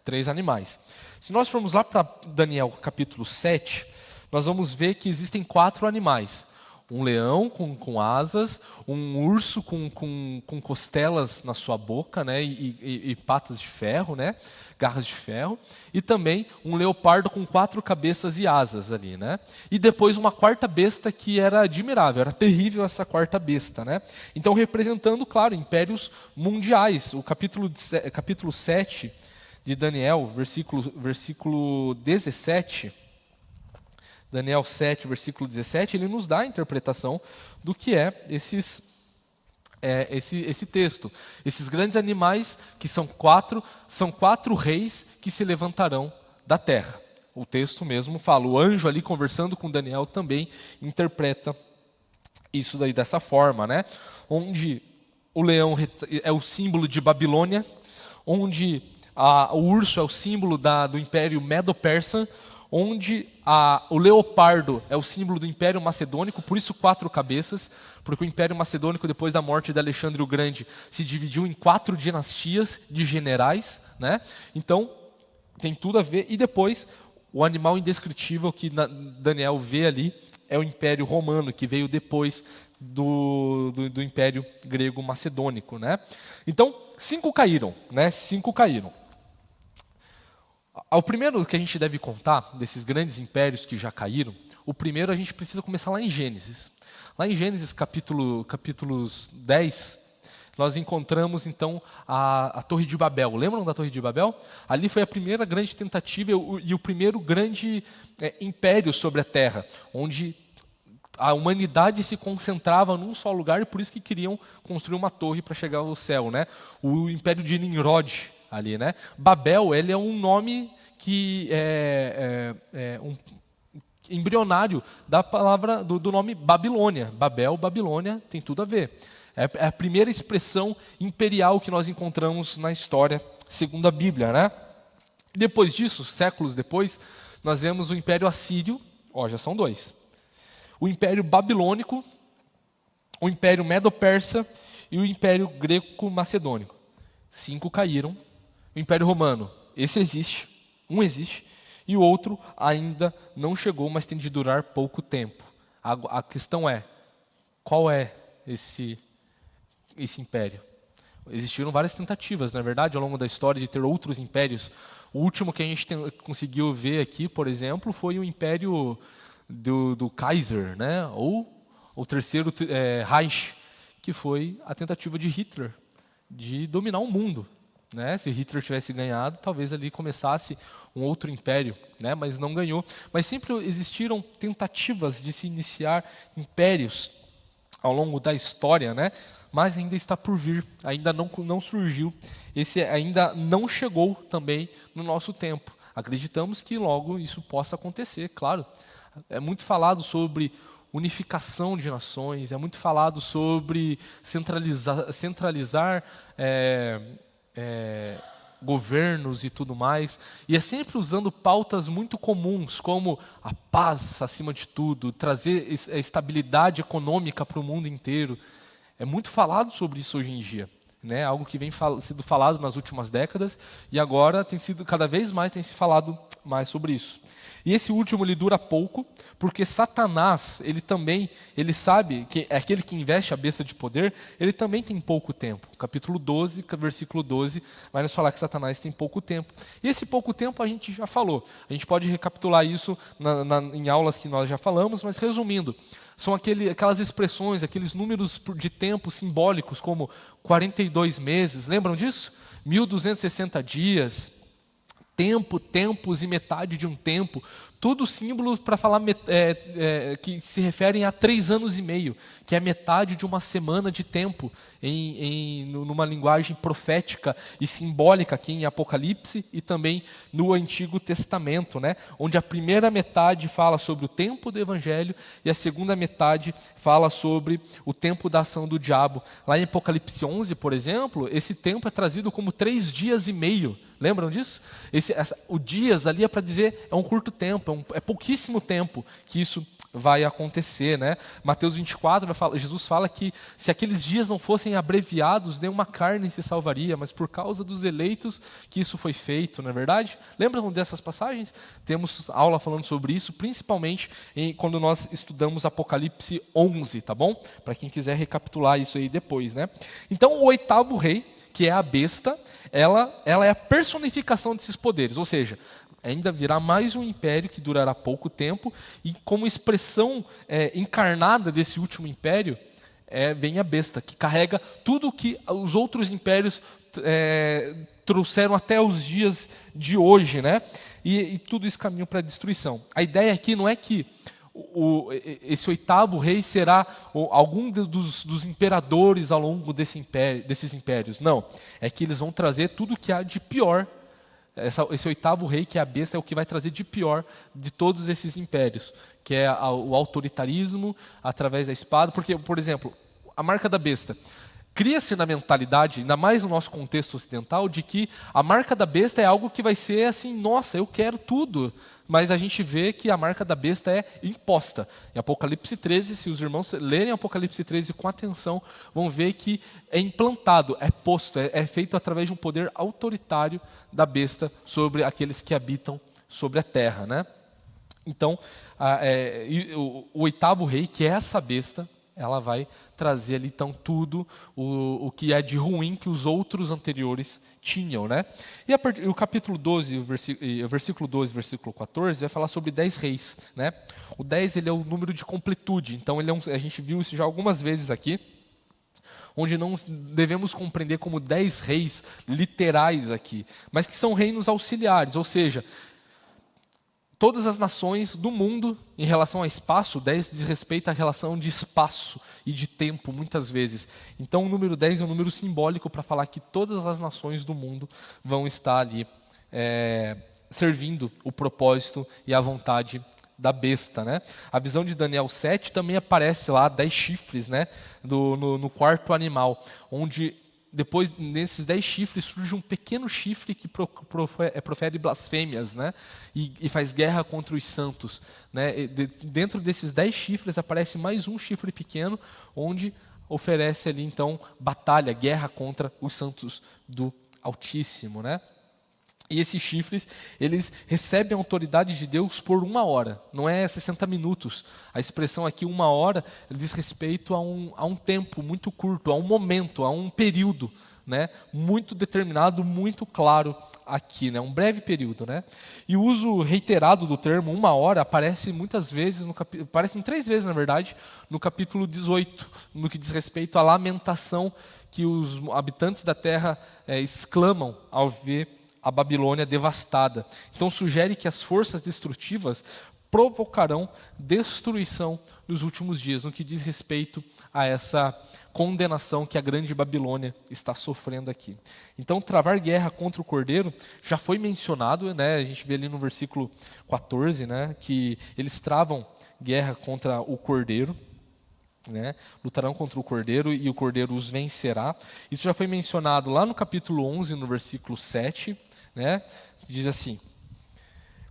3 animais. Se nós formos lá para Daniel capítulo 7, nós vamos ver que existem 4 animais. Um leão com asas, um urso com costelas na sua boca, né, e patas de ferro, né, garras de ferro, e também um leopardo com 4 cabeças e asas ali, né, e depois uma quarta besta que era admirável, era terrível essa quarta besta, né. Então representando, claro, impérios mundiais. O capítulo 7 de Daniel, versículo 17, Daniel 7, versículo 17, ele nos dá a interpretação do que é esse texto. Esses grandes animais, que são 4 reis que se levantarão da terra. O texto mesmo fala, o anjo ali conversando com Daniel também interpreta isso daí dessa forma, né? Onde o leão é o símbolo de Babilônia, onde o urso é o símbolo do Império Medo-Persa, onde o leopardo é o símbolo do Império Macedônico, por isso 4 cabeças, porque o Império Macedônico, depois da morte de Alexandre o Grande, se dividiu em 4 dinastias de generais, né? Então, tem tudo a ver. E depois, o animal indescritível que Daniel vê ali é o Império Romano, que veio depois do Império Grego Macedônico, né? Então, 5 caíram, né? 5 caíram. O primeiro que a gente deve contar, desses grandes impérios que já caíram, o primeiro a gente precisa começar lá em Gênesis. Lá em Gênesis capítulos 10, nós encontramos então a Torre de Babel. Lembram da Torre de Babel? Ali foi a primeira grande tentativa e o primeiro grande império sobre a Terra, onde a humanidade se concentrava num só lugar e por isso que queriam construir uma torre para chegar ao céu, né? O Império de Nimrod ali, né? Babel, ele é um nome que embrionário da palavra, do nome Babilônia. Babel, Babilônia, tem tudo a ver. É a primeira expressão imperial que nós encontramos na história, segundo a Bíblia, né? Depois disso, séculos depois, nós vemos o Império Assírio, já são dois. O Império Babilônico, o Império Medo-Persa e o Império Greco-Macedônico. 5 caíram. O Império Romano, esse existe, um existe, e o outro ainda não chegou, mas tem de durar pouco tempo. A questão é, qual é esse império? Existiram várias tentativas, na verdade, ao longo da história de ter outros impérios. O último que a gente conseguiu ver aqui, por exemplo, foi o Império do Kaiser, né? Ou o terceiro Reich, que foi a tentativa de Hitler de dominar o mundo, né? Se Hitler tivesse ganhado, talvez ali começasse um outro império, né? Mas não ganhou. Mas sempre existiram tentativas de se iniciar impérios ao longo da história, né? Mas ainda está por vir, ainda não surgiu, esse ainda não chegou também no nosso tempo. Acreditamos que logo isso possa acontecer, claro. É muito falado sobre unificação de nações, é muito falado sobre centralizar governos e tudo mais, e é sempre usando pautas muito comuns, como a paz acima de tudo, trazer estabilidade econômica para o mundo inteiro. É muito falado sobre isso hoje em dia, né? Algo que vem sido falado nas últimas décadas, e agora cada vez mais tem se falado mais sobre isso. E esse último ele dura pouco, porque Satanás, ele sabe que é aquele que investe a besta de poder, ele também tem pouco tempo. Capítulo 12, versículo 12, vai nos falar que Satanás tem pouco tempo. E esse pouco tempo a gente já falou. A gente pode recapitular isso em aulas que nós já falamos, mas resumindo, são aquelas expressões, aqueles números de tempo simbólicos, como 42 meses, lembram disso? 1260 dias, tempos e metade de um tempo, tudo símbolos para falar que se referem a 3 anos e meio, que é metade de uma semana de tempo, numa linguagem profética e simbólica aqui em Apocalipse e também no Antigo Testamento, né? Onde a primeira metade fala sobre o tempo do Evangelho e a segunda metade fala sobre o tempo da ação do diabo. Lá em Apocalipse 11, por exemplo, esse tempo é trazido como 3 dias e meio. Lembram disso? O dias ali é para dizer, é um curto tempo, é pouquíssimo tempo que isso vai acontecer, né? Mateus 24, Jesus fala que se aqueles dias não fossem abreviados, nenhuma carne se salvaria, mas por causa dos eleitos que isso foi feito, não é verdade? Lembram dessas passagens? Temos aula falando sobre isso, principalmente quando nós estudamos Apocalipse 11, tá bom? Para quem quiser recapitular isso aí depois, né? Então, o 8º rei, que é a besta, ela é a personificação desses poderes, ou seja, ainda virá mais um império que durará pouco tempo, e como expressão encarnada desse último império, vem a besta, que carrega tudo o que os outros impérios trouxeram até os dias de hoje, né? E tudo isso caminha para a destruição. A ideia aqui não é que esse 8º rei será algum dos imperadores ao longo desses impérios. Não, é que eles vão trazer tudo o que há de pior. Esse 8º rei, que é a besta, é o que vai trazer de pior de todos esses impérios, que é o autoritarismo através da espada. Porque, por exemplo, a marca da besta, cria-se na mentalidade, ainda mais no nosso contexto ocidental, de que a marca da besta é algo que vai ser assim, nossa, eu quero tudo. Mas a gente vê que a marca da besta é imposta. Em Apocalipse 13, se os irmãos lerem Apocalipse 13 com atenção, vão ver que é implantado, é posto, é feito através de um poder autoritário da besta sobre aqueles que habitam sobre a terra, né? Então, o 8º rei, que é essa besta, ela vai trazer ali então tudo o que é de ruim que os outros anteriores tinham, né? E o capítulo 12, o versículo 12, versículo 14, vai falar sobre 10 reis, né? O 10 ele é o número de completude, então a gente viu isso já algumas vezes aqui, onde não devemos compreender como 10 reis literais aqui, mas que são reinos auxiliares, ou seja, todas as nações do mundo, em relação a espaço, 10 diz respeito à relação de espaço e de tempo, muitas vezes. Então, o número 10 é um número simbólico para falar que todas as nações do mundo vão estar ali servindo o propósito e a vontade da besta, né? A visão de Daniel 7 também aparece lá 10 chifres, né? No quarto animal, onde depois nesses 10 chifres surge um pequeno chifre que profere blasfêmias, né? E faz guerra contra os santos, né? Dentro desses 10 chifres aparece mais um chifre pequeno, onde oferece ali então batalha, guerra contra os santos do Altíssimo, né? E esses chifres, eles recebem a autoridade de Deus por 1 hora, não é 60 minutos. A expressão aqui, 1 hora, diz respeito a um tempo muito curto, a um momento, a um período, né? Muito determinado, muito claro aqui, né? Um breve período, né? E o uso reiterado do termo 1 hora aparece muitas vezes, aparecem 3 vezes, na verdade, no capítulo 18, no que diz respeito à lamentação que os habitantes da terra exclamam ao ver a Babilônia devastada. Então sugere que as forças destrutivas provocarão destruição nos últimos dias, no que diz respeito a essa condenação que a grande Babilônia está sofrendo aqui. Então travar guerra contra o Cordeiro já foi mencionado, né? A gente vê ali no versículo 14, né? Que eles travam guerra contra o Cordeiro, né? Lutarão contra o Cordeiro e o Cordeiro os vencerá. Isso já foi mencionado lá no capítulo 11, no versículo 7, né? Diz assim: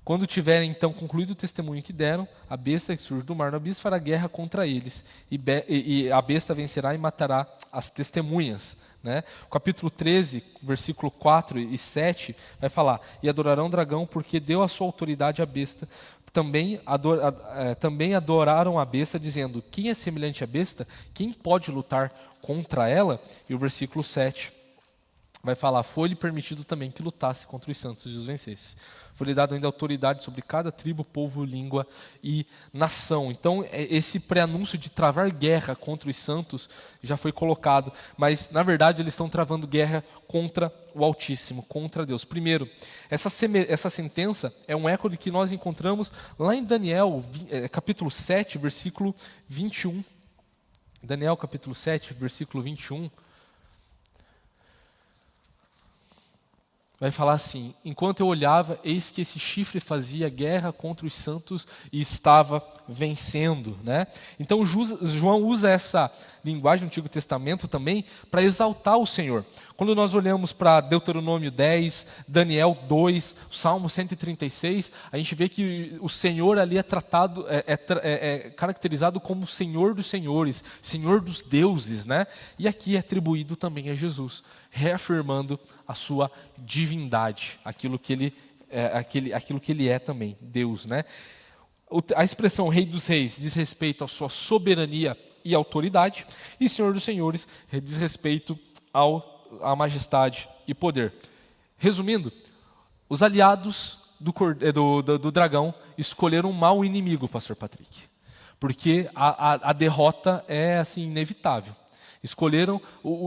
quando tiverem então concluído o testemunho que deram, a besta que surge do mar no abismo fará guerra contra eles, e a besta vencerá e matará as testemunhas, né? O capítulo 13, versículo 4 e 7 vai falar: e adorarão o dragão, porque deu a sua autoridade à besta. Também adoraram a besta, dizendo: quem é semelhante à besta? Quem pode lutar contra ela? E o versículo 7 vai falar: foi-lhe permitido também que lutasse contra os santos e os vencesse. Foi-lhe dado ainda autoridade sobre cada tribo, povo, língua e nação. Então, esse pré-anúncio de travar guerra contra os santos já foi colocado. Mas, na verdade, eles estão travando guerra contra o Altíssimo, contra Deus. Primeiro, essa sentença é um eco de que nós encontramos lá em Daniel, capítulo 7, versículo 21. Daniel, capítulo 7, versículo 21. Vai falar assim: enquanto eu olhava, eis que esse chifre fazia guerra contra os santos e estava vencendo, né? Então João usa essa linguagem do Antigo Testamento também para exaltar o Senhor. Quando nós olhamos para Deuteronômio 10, Daniel 2, Salmo 136, a gente vê que o Senhor ali é tratado, é caracterizado como Senhor dos senhores, Senhor dos deuses, né? E aqui é atribuído também a Jesus, reafirmando a sua divindade, aquilo que ele é também, Deus, né? A expressão Rei dos Reis diz respeito à sua soberania e autoridade, e Senhor dos Senhores diz respeito à majestade e poder. Resumindo, os aliados do dragão escolheram um mau inimigo, pastor Patrick, porque a derrota é assim inevitável. Escolheram,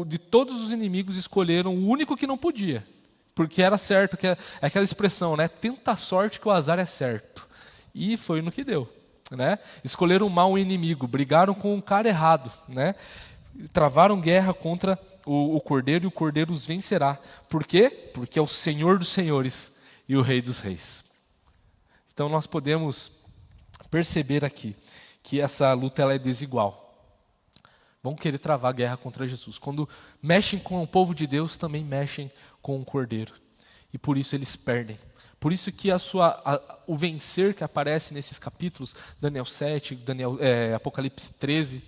de todos os inimigos, escolheram o único que não podia, porque era certo, que é aquela expressão, né? Tenta a sorte que o azar é certo. E foi no que deu, né? Escolheram um mau inimigo, brigaram com o cara errado, né? Travaram guerra contra o Cordeiro e o Cordeiro os vencerá. Por quê? Porque é o Senhor dos senhores e o Rei dos reis. Então nós podemos perceber aqui que essa luta ela é desigual. Vão querer travar guerra contra Jesus. Quando mexem com o povo de Deus, também mexem com o Cordeiro. E por isso eles perdem. Por isso que o vencer que aparece nesses capítulos, Daniel 7, Apocalipse 13,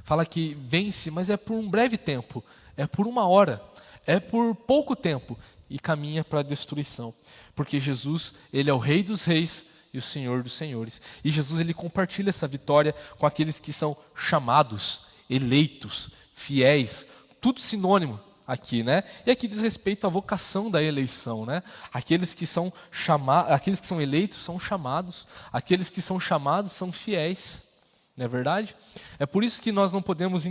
fala que vence, mas é por um breve tempo, é por 1 hora, é por pouco tempo e caminha para a destruição. Porque Jesus, ele é o Rei dos reis e o Senhor dos senhores. E Jesus, ele compartilha essa vitória com aqueles que são chamados, eleitos, fiéis, tudo sinônimo aqui, né? E aqui diz respeito à vocação da eleição, né? Aqueles que são eleitos são chamados, aqueles que são chamados são fiéis, não é verdade? É por isso que nós não podemos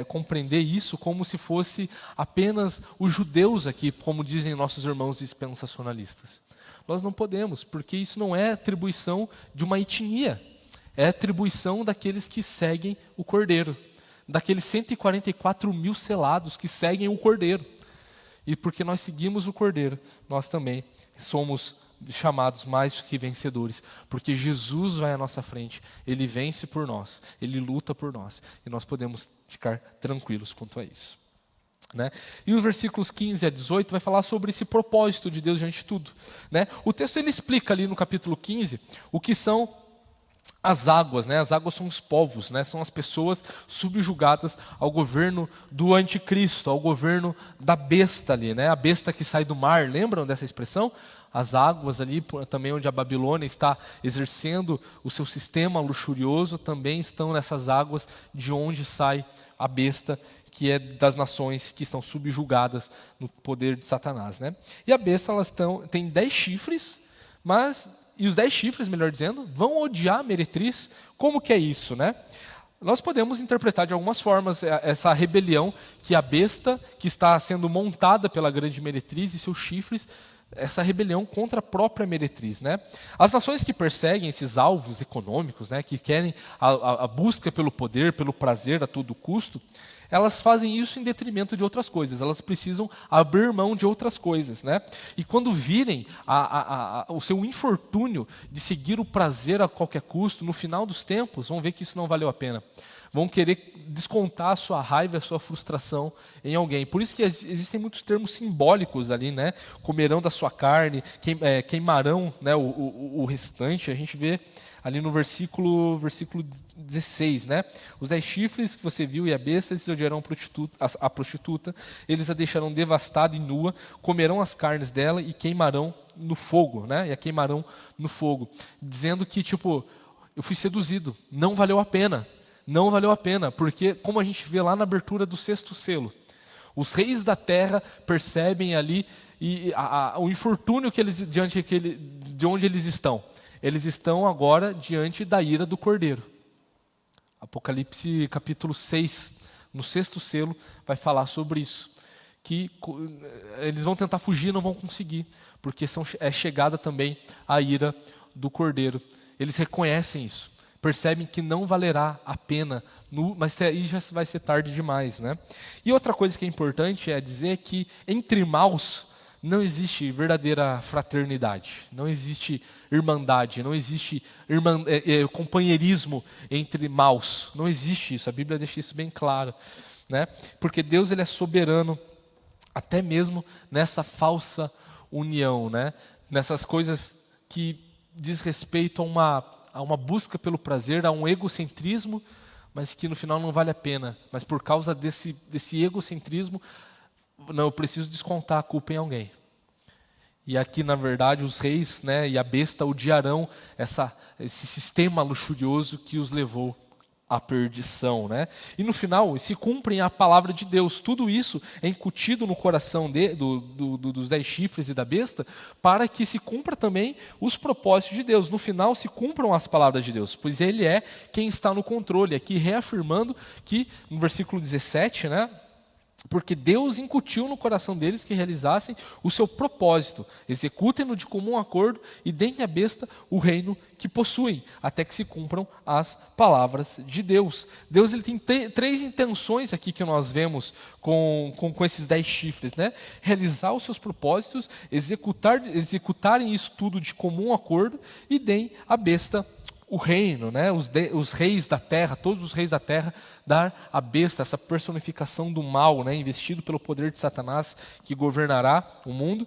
compreender isso como se fosse apenas os judeus aqui, como dizem nossos irmãos dispensacionalistas. Nós não podemos, porque isso não é atribuição de uma etnia, é atribuição daqueles que seguem o Cordeiro, daqueles 144 mil selados que seguem o Cordeiro. E porque nós seguimos o Cordeiro, nós também somos chamados mais que vencedores, porque Jesus vai à nossa frente, Ele vence por nós, Ele luta por nós, e nós podemos ficar tranquilos quanto a isso. Né? E os versículos 15 a 18 vai falar sobre esse propósito de Deus diante de tudo. Né? O texto ele explica ali no capítulo 15 o que são as águas, né? As águas são os povos, né? São as pessoas subjugadas ao governo do anticristo, ao governo da besta ali, né? A besta que sai do mar, lembram dessa expressão? As águas ali, também onde a Babilônia está exercendo o seu sistema luxurioso, também estão nessas águas de onde sai a besta, que é das nações que estão subjugadas no poder de Satanás, né? E a besta, tem 10 chifres, e os 10 chifres, melhor dizendo, vão odiar a meretriz. Como que é isso, né? Nós podemos interpretar de algumas formas essa rebelião que a besta, que está sendo montada pela grande meretriz e seus chifres, essa rebelião contra a própria meretriz, né? As nações que perseguem esses alvos econômicos, né, que querem a busca pelo poder, pelo prazer a todo custo, elas fazem isso em detrimento de outras coisas, elas precisam abrir mão de outras coisas, né? E quando virem o seu infortúnio de seguir o prazer a qualquer custo, no final dos tempos, vão ver que isso não valeu a pena. Vão querer descontar a sua raiva, a sua frustração em alguém. Por isso que existem muitos termos simbólicos ali, né? Comerão da sua carne, queimarão, né, o restante. A gente vê ali no versículo 16, né? Os 10 chifres que você viu e a besta, eles odiarão a prostituta, eles a deixarão devastada e nua, comerão as carnes dela e queimarão no fogo, né? E a queimarão no fogo. Dizendo que, tipo, eu fui seduzido, não valeu a pena. Não valeu a pena, porque como a gente vê lá na abertura do 6º selo, os reis da terra percebem ali o infortúnio que eles, de onde eles estão. Eles estão agora diante da ira do Cordeiro. Apocalipse capítulo 6, no 6º selo, vai falar sobre isso. Que eles vão tentar fugir, não vão conseguir, porque é chegada também a ira do Cordeiro. Eles reconhecem isso. Percebem que não valerá a pena, mas aí já vai ser tarde demais, né? E outra coisa que é importante é dizer que entre maus não existe verdadeira fraternidade, não existe irmandade, não existe companheirismo entre maus, não existe isso, a Bíblia deixa isso bem claro, né? Porque Deus ele é soberano até mesmo nessa falsa união, né? Nessas coisas que diz respeito a uma busca pelo prazer, a um egocentrismo, mas que no final não vale a pena. Mas por causa desse egocentrismo, não, eu preciso descontar a culpa em alguém. E aqui, na verdade, os reis, né, e a besta odiarão esse sistema luxurioso que os levou à perdição, né? E no final, se cumprem a palavra de Deus. Tudo isso é incutido no coração dos 10 chifres e da besta, para que se cumpra também os propósitos de Deus. No final, se cumpram as palavras de Deus, pois Ele é quem está no controle. Aqui reafirmando que, no versículo 17, né? Porque Deus incutiu no coração deles que realizassem o seu propósito, executem-no de comum acordo e deem à besta o reino que possuem, até que se cumpram as palavras de Deus. Deus ele tem 3 intenções aqui que nós vemos com esses 10 chifres, né? Realizar os seus propósitos, executarem isso tudo de comum acordo e deem à besta o reino, né? Os reis da terra, todos os reis da terra, dar à besta essa personificação do mal, né? Investido pelo poder de Satanás que governará o mundo.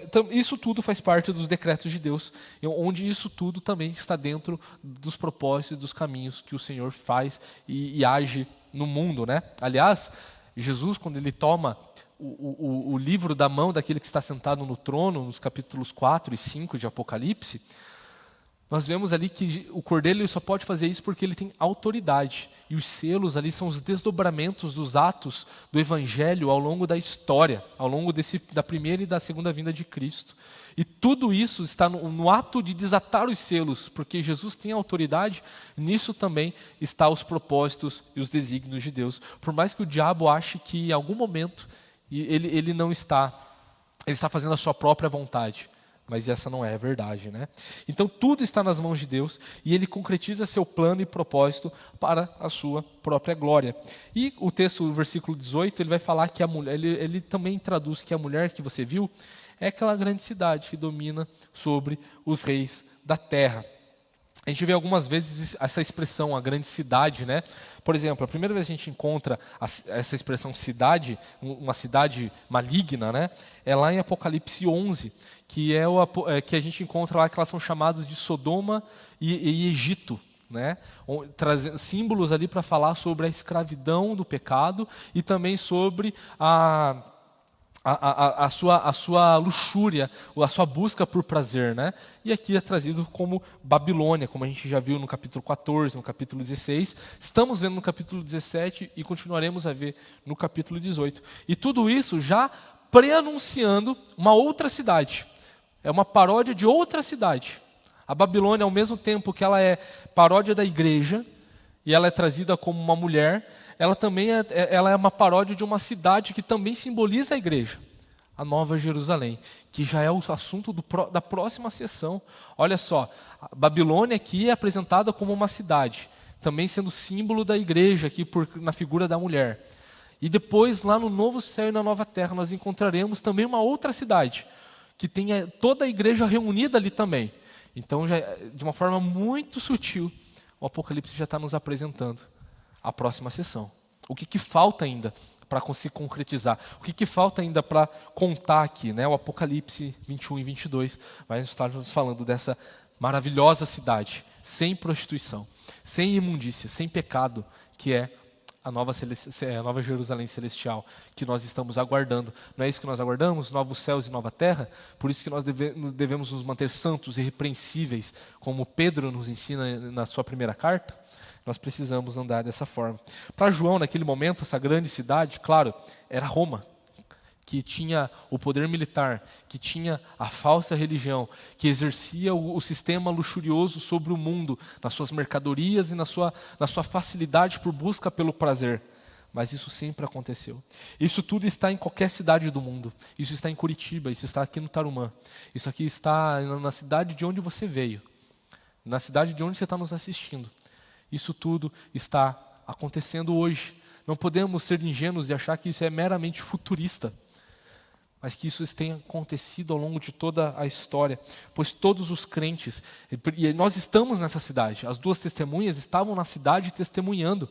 Então, isso tudo faz parte dos decretos de Deus, onde isso tudo também está dentro dos propósitos e dos caminhos que o Senhor faz e age no mundo, né? Aliás, Jesus, quando ele toma o livro da mão daquele que está sentado no trono, nos capítulos 4 e 5 de Apocalipse, nós vemos ali que o Cordeiro ele só pode fazer isso porque ele tem autoridade. E os selos ali são os desdobramentos dos atos do Evangelho ao longo da história, ao longo da primeira e da segunda vinda de Cristo. E tudo isso está no ato de desatar os selos, porque Jesus tem autoridade, nisso também está os propósitos e os desígnios de Deus. Por mais que o diabo ache que em algum momento ele não está, ele está fazendo a sua própria vontade. Mas essa não é a verdade, né? Então tudo está nas mãos de Deus e Ele concretiza seu plano e propósito para a sua própria glória. E o texto, o versículo 18, ele vai falar que a mulher, ele também traduz que a mulher que você viu, é aquela grande cidade que domina sobre os reis da terra. A gente vê algumas vezes essa expressão, a grande cidade, né? Por exemplo, a primeira vez que a gente encontra essa expressão cidade, uma cidade maligna, né? É lá em Apocalipse 11, que a gente encontra lá que elas são chamadas de Sodoma e Egito, né? Trazendo símbolos ali para falar sobre a escravidão do pecado e também sobre a sua luxúria, a sua busca por prazer, né? E aqui é trazido como Babilônia, como a gente já viu no capítulo 14, no capítulo 16, estamos vendo no capítulo 17 e continuaremos a ver no capítulo 18. E tudo isso já pré-anunciando uma outra cidade, é uma paródia de outra cidade. A Babilônia, ao mesmo tempo que ela é paródia da igreja, e ela é trazida como uma mulher, ela também ela é uma paródia de uma cidade que também simboliza a igreja, a Nova Jerusalém, que já é o assunto da próxima sessão. Olha só, a Babilônia aqui é apresentada como uma cidade, também sendo símbolo da igreja aqui na figura da mulher. E depois, lá no novo céu e na nova terra, nós encontraremos também uma outra cidade, que tenha toda a igreja reunida ali também. Então, já, de uma forma muito sutil, o Apocalipse já está nos apresentando a próxima sessão. O que falta ainda para se concretizar? O que falta ainda para contar aqui? Né? O Apocalipse 21 e 22 vai estar nos falando dessa maravilhosa cidade, sem prostituição, sem imundícia, sem pecado, que é a nova Jerusalém celestial, que nós estamos aguardando. Não é isso que nós aguardamos? Novos céus e nova terra? Por isso que nós devemos nos manter santos e irrepreensíveis, como Pedro nos ensina na sua primeira carta. Nós precisamos andar dessa forma. Para João, naquele momento, essa grande cidade, claro, era Roma, que tinha o poder militar, que tinha a falsa religião, que exercia o sistema luxurioso sobre o mundo, nas suas mercadorias e na sua facilidade por busca pelo prazer. Mas isso sempre aconteceu. Isso tudo está em qualquer cidade do mundo. Isso está em Curitiba, isso está aqui no Tarumã. Isso aqui está na cidade de onde você veio, na cidade de onde você está nos assistindo. Isso tudo está acontecendo hoje. Não podemos ser ingênuos de achar que isso é meramente futurista, mas que isso tenha acontecido ao longo de toda a história, pois todos os crentes, e nós estamos nessa cidade, as duas testemunhas estavam na cidade testemunhando,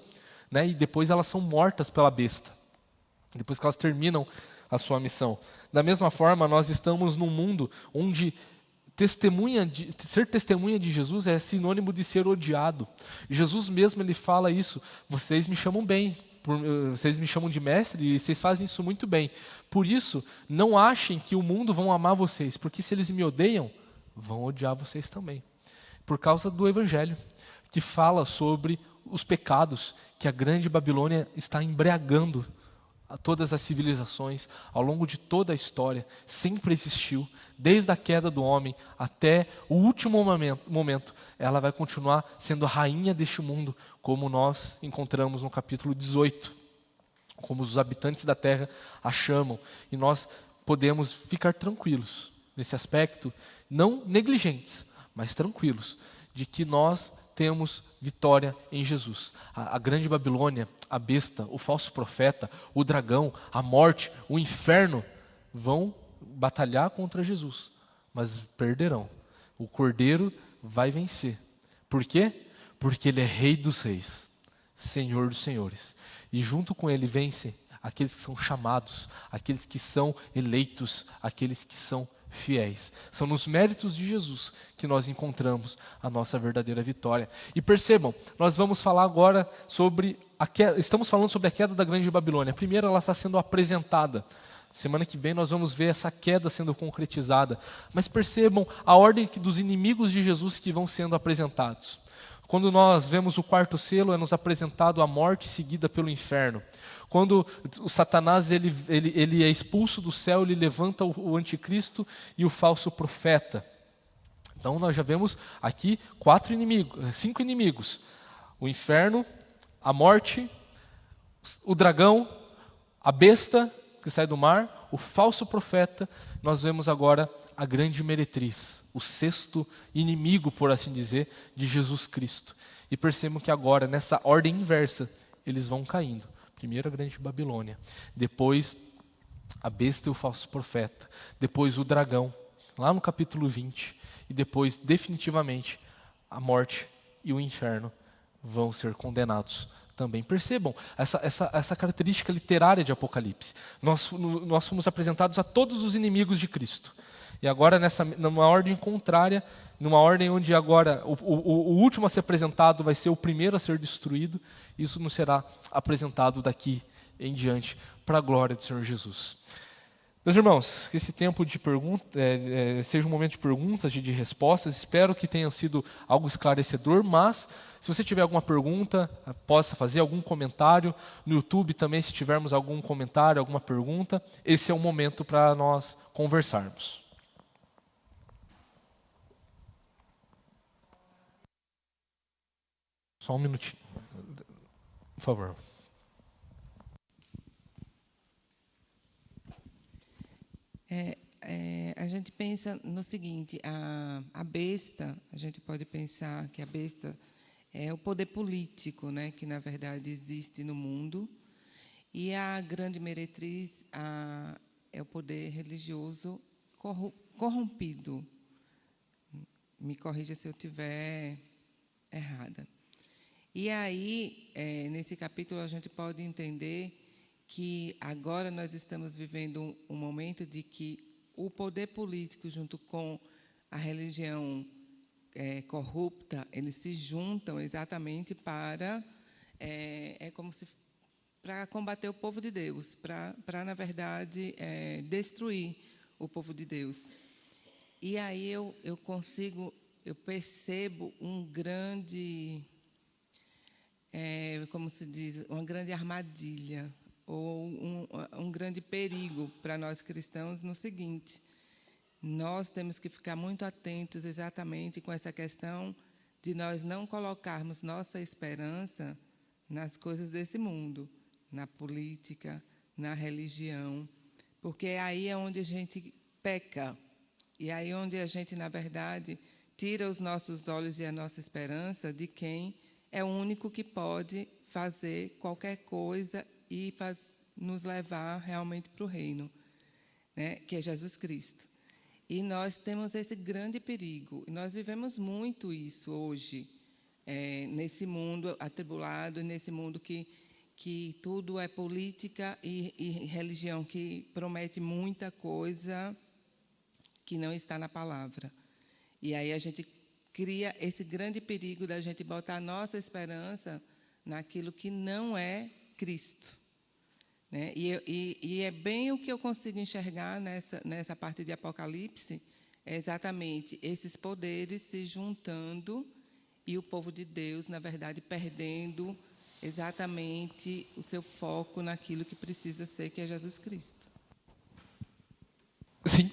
né, e depois elas são mortas pela besta, depois que elas terminam a sua missão. Da mesma forma, nós estamos num mundo onde ser testemunha de Jesus é sinônimo de ser odiado. Jesus mesmo ele fala isso: vocês me chamam bem, vocês me chamam de mestre e vocês fazem isso muito bem. Por isso, não achem que o mundo vão amar vocês, porque se eles me odeiam, vão odiar vocês também. Por causa do Evangelho, que fala sobre os pecados que a grande Babilônia está embriagando a todas as civilizações, ao longo de toda a história, sempre existiu, desde a queda do homem até o último momento, ela vai continuar sendo a rainha deste mundo, como nós encontramos no capítulo 18, como os habitantes da terra a chamam, e nós podemos ficar tranquilos nesse aspecto, não negligentes, mas tranquilos, de que nós temos vitória em Jesus. A grande Babilônia, a besta, o falso profeta, o dragão, a morte, o inferno vão batalhar contra Jesus, mas perderão. O Cordeiro vai vencer. Por quê? Porque ele é Rei dos Reis, Senhor dos Senhores. E junto com ele vencem aqueles que são chamados, aqueles que são eleitos, aqueles que são fiéis. São nos méritos de Jesus que nós encontramos a nossa verdadeira vitória. E percebam, nós vamos falar agora sobre estamos falando sobre a queda da grande Babilônia. Primeiro ela está sendo apresentada. Semana que vem nós vamos ver essa queda sendo concretizada. Mas percebam a ordem dos inimigos de Jesus que vão sendo apresentados. Quando nós vemos o quarto selo, é nos apresentado a morte seguida pelo inferno. Quando o Satanás ele é expulso do céu, ele levanta o anticristo e o falso profeta. Então nós já vemos aqui 5 inimigos. O inferno, a morte, o dragão, a besta que sai do mar, o falso profeta. Nós vemos agora a grande meretriz, o 6º inimigo, por assim dizer, de Jesus Cristo. E percebam que agora, nessa ordem inversa, eles vão caindo. Primeiro a grande Babilônia, depois a besta e o falso profeta, depois o dragão, lá no capítulo 20, e depois, definitivamente, a morte e o inferno vão ser condenados também. Percebam essa característica literária de Apocalipse. Nós fomos apresentados a todos os inimigos de Cristo. E agora, numa ordem contrária, numa ordem onde agora o último a ser apresentado vai ser o primeiro a ser destruído, isso nos será apresentado daqui em diante, para a glória do Senhor Jesus. Meus irmãos, que esse tempo de pergunta seja um momento de perguntas, de respostas. Espero que tenha sido algo esclarecedor, mas se você tiver alguma pergunta, possa fazer algum comentário. No YouTube também, se tivermos algum comentário, alguma pergunta, esse é o momento para nós conversarmos. Só um minutinho, por favor. A gente pensa no seguinte, a besta, a gente pode pensar que a besta é o poder político, né, que na verdade existe no mundo, e a grande meretriz é o poder religioso corrompido. Me corrija se eu estiver errada. E aí, nesse capítulo, a gente pode entender que agora nós estamos vivendo um momento de que o poder político, junto com a religião corrupta, eles se juntam exatamente para para combater o povo de Deus, para na verdade destruir o povo de Deus. E aí eu percebo um grande, como se diz, uma grande armadilha ou um grande perigo para nós cristãos no seguinte: nós temos que ficar muito atentos exatamente com essa questão de nós não colocarmos nossa esperança nas coisas desse mundo, na política, na religião, porque aí é onde a gente peca, e aí é onde a gente, na verdade, tira os nossos olhos e a nossa esperança de quem é o único que pode fazer qualquer coisa e nos levar realmente para o reino, né, que é Jesus Cristo. E nós temos esse grande perigo. E nós vivemos muito isso hoje, nesse mundo atribulado, nesse mundo que tudo é política e religião, que promete muita coisa que não está na palavra. E aí a gente cria esse grande perigo da gente botar a nossa esperança naquilo que não é Cristo, né? E é bem o que eu consigo enxergar nessa parte de Apocalipse, é exatamente esses poderes se juntando e o povo de Deus, na verdade, perdendo exatamente o seu foco naquilo que precisa ser, que é Jesus Cristo. Sim,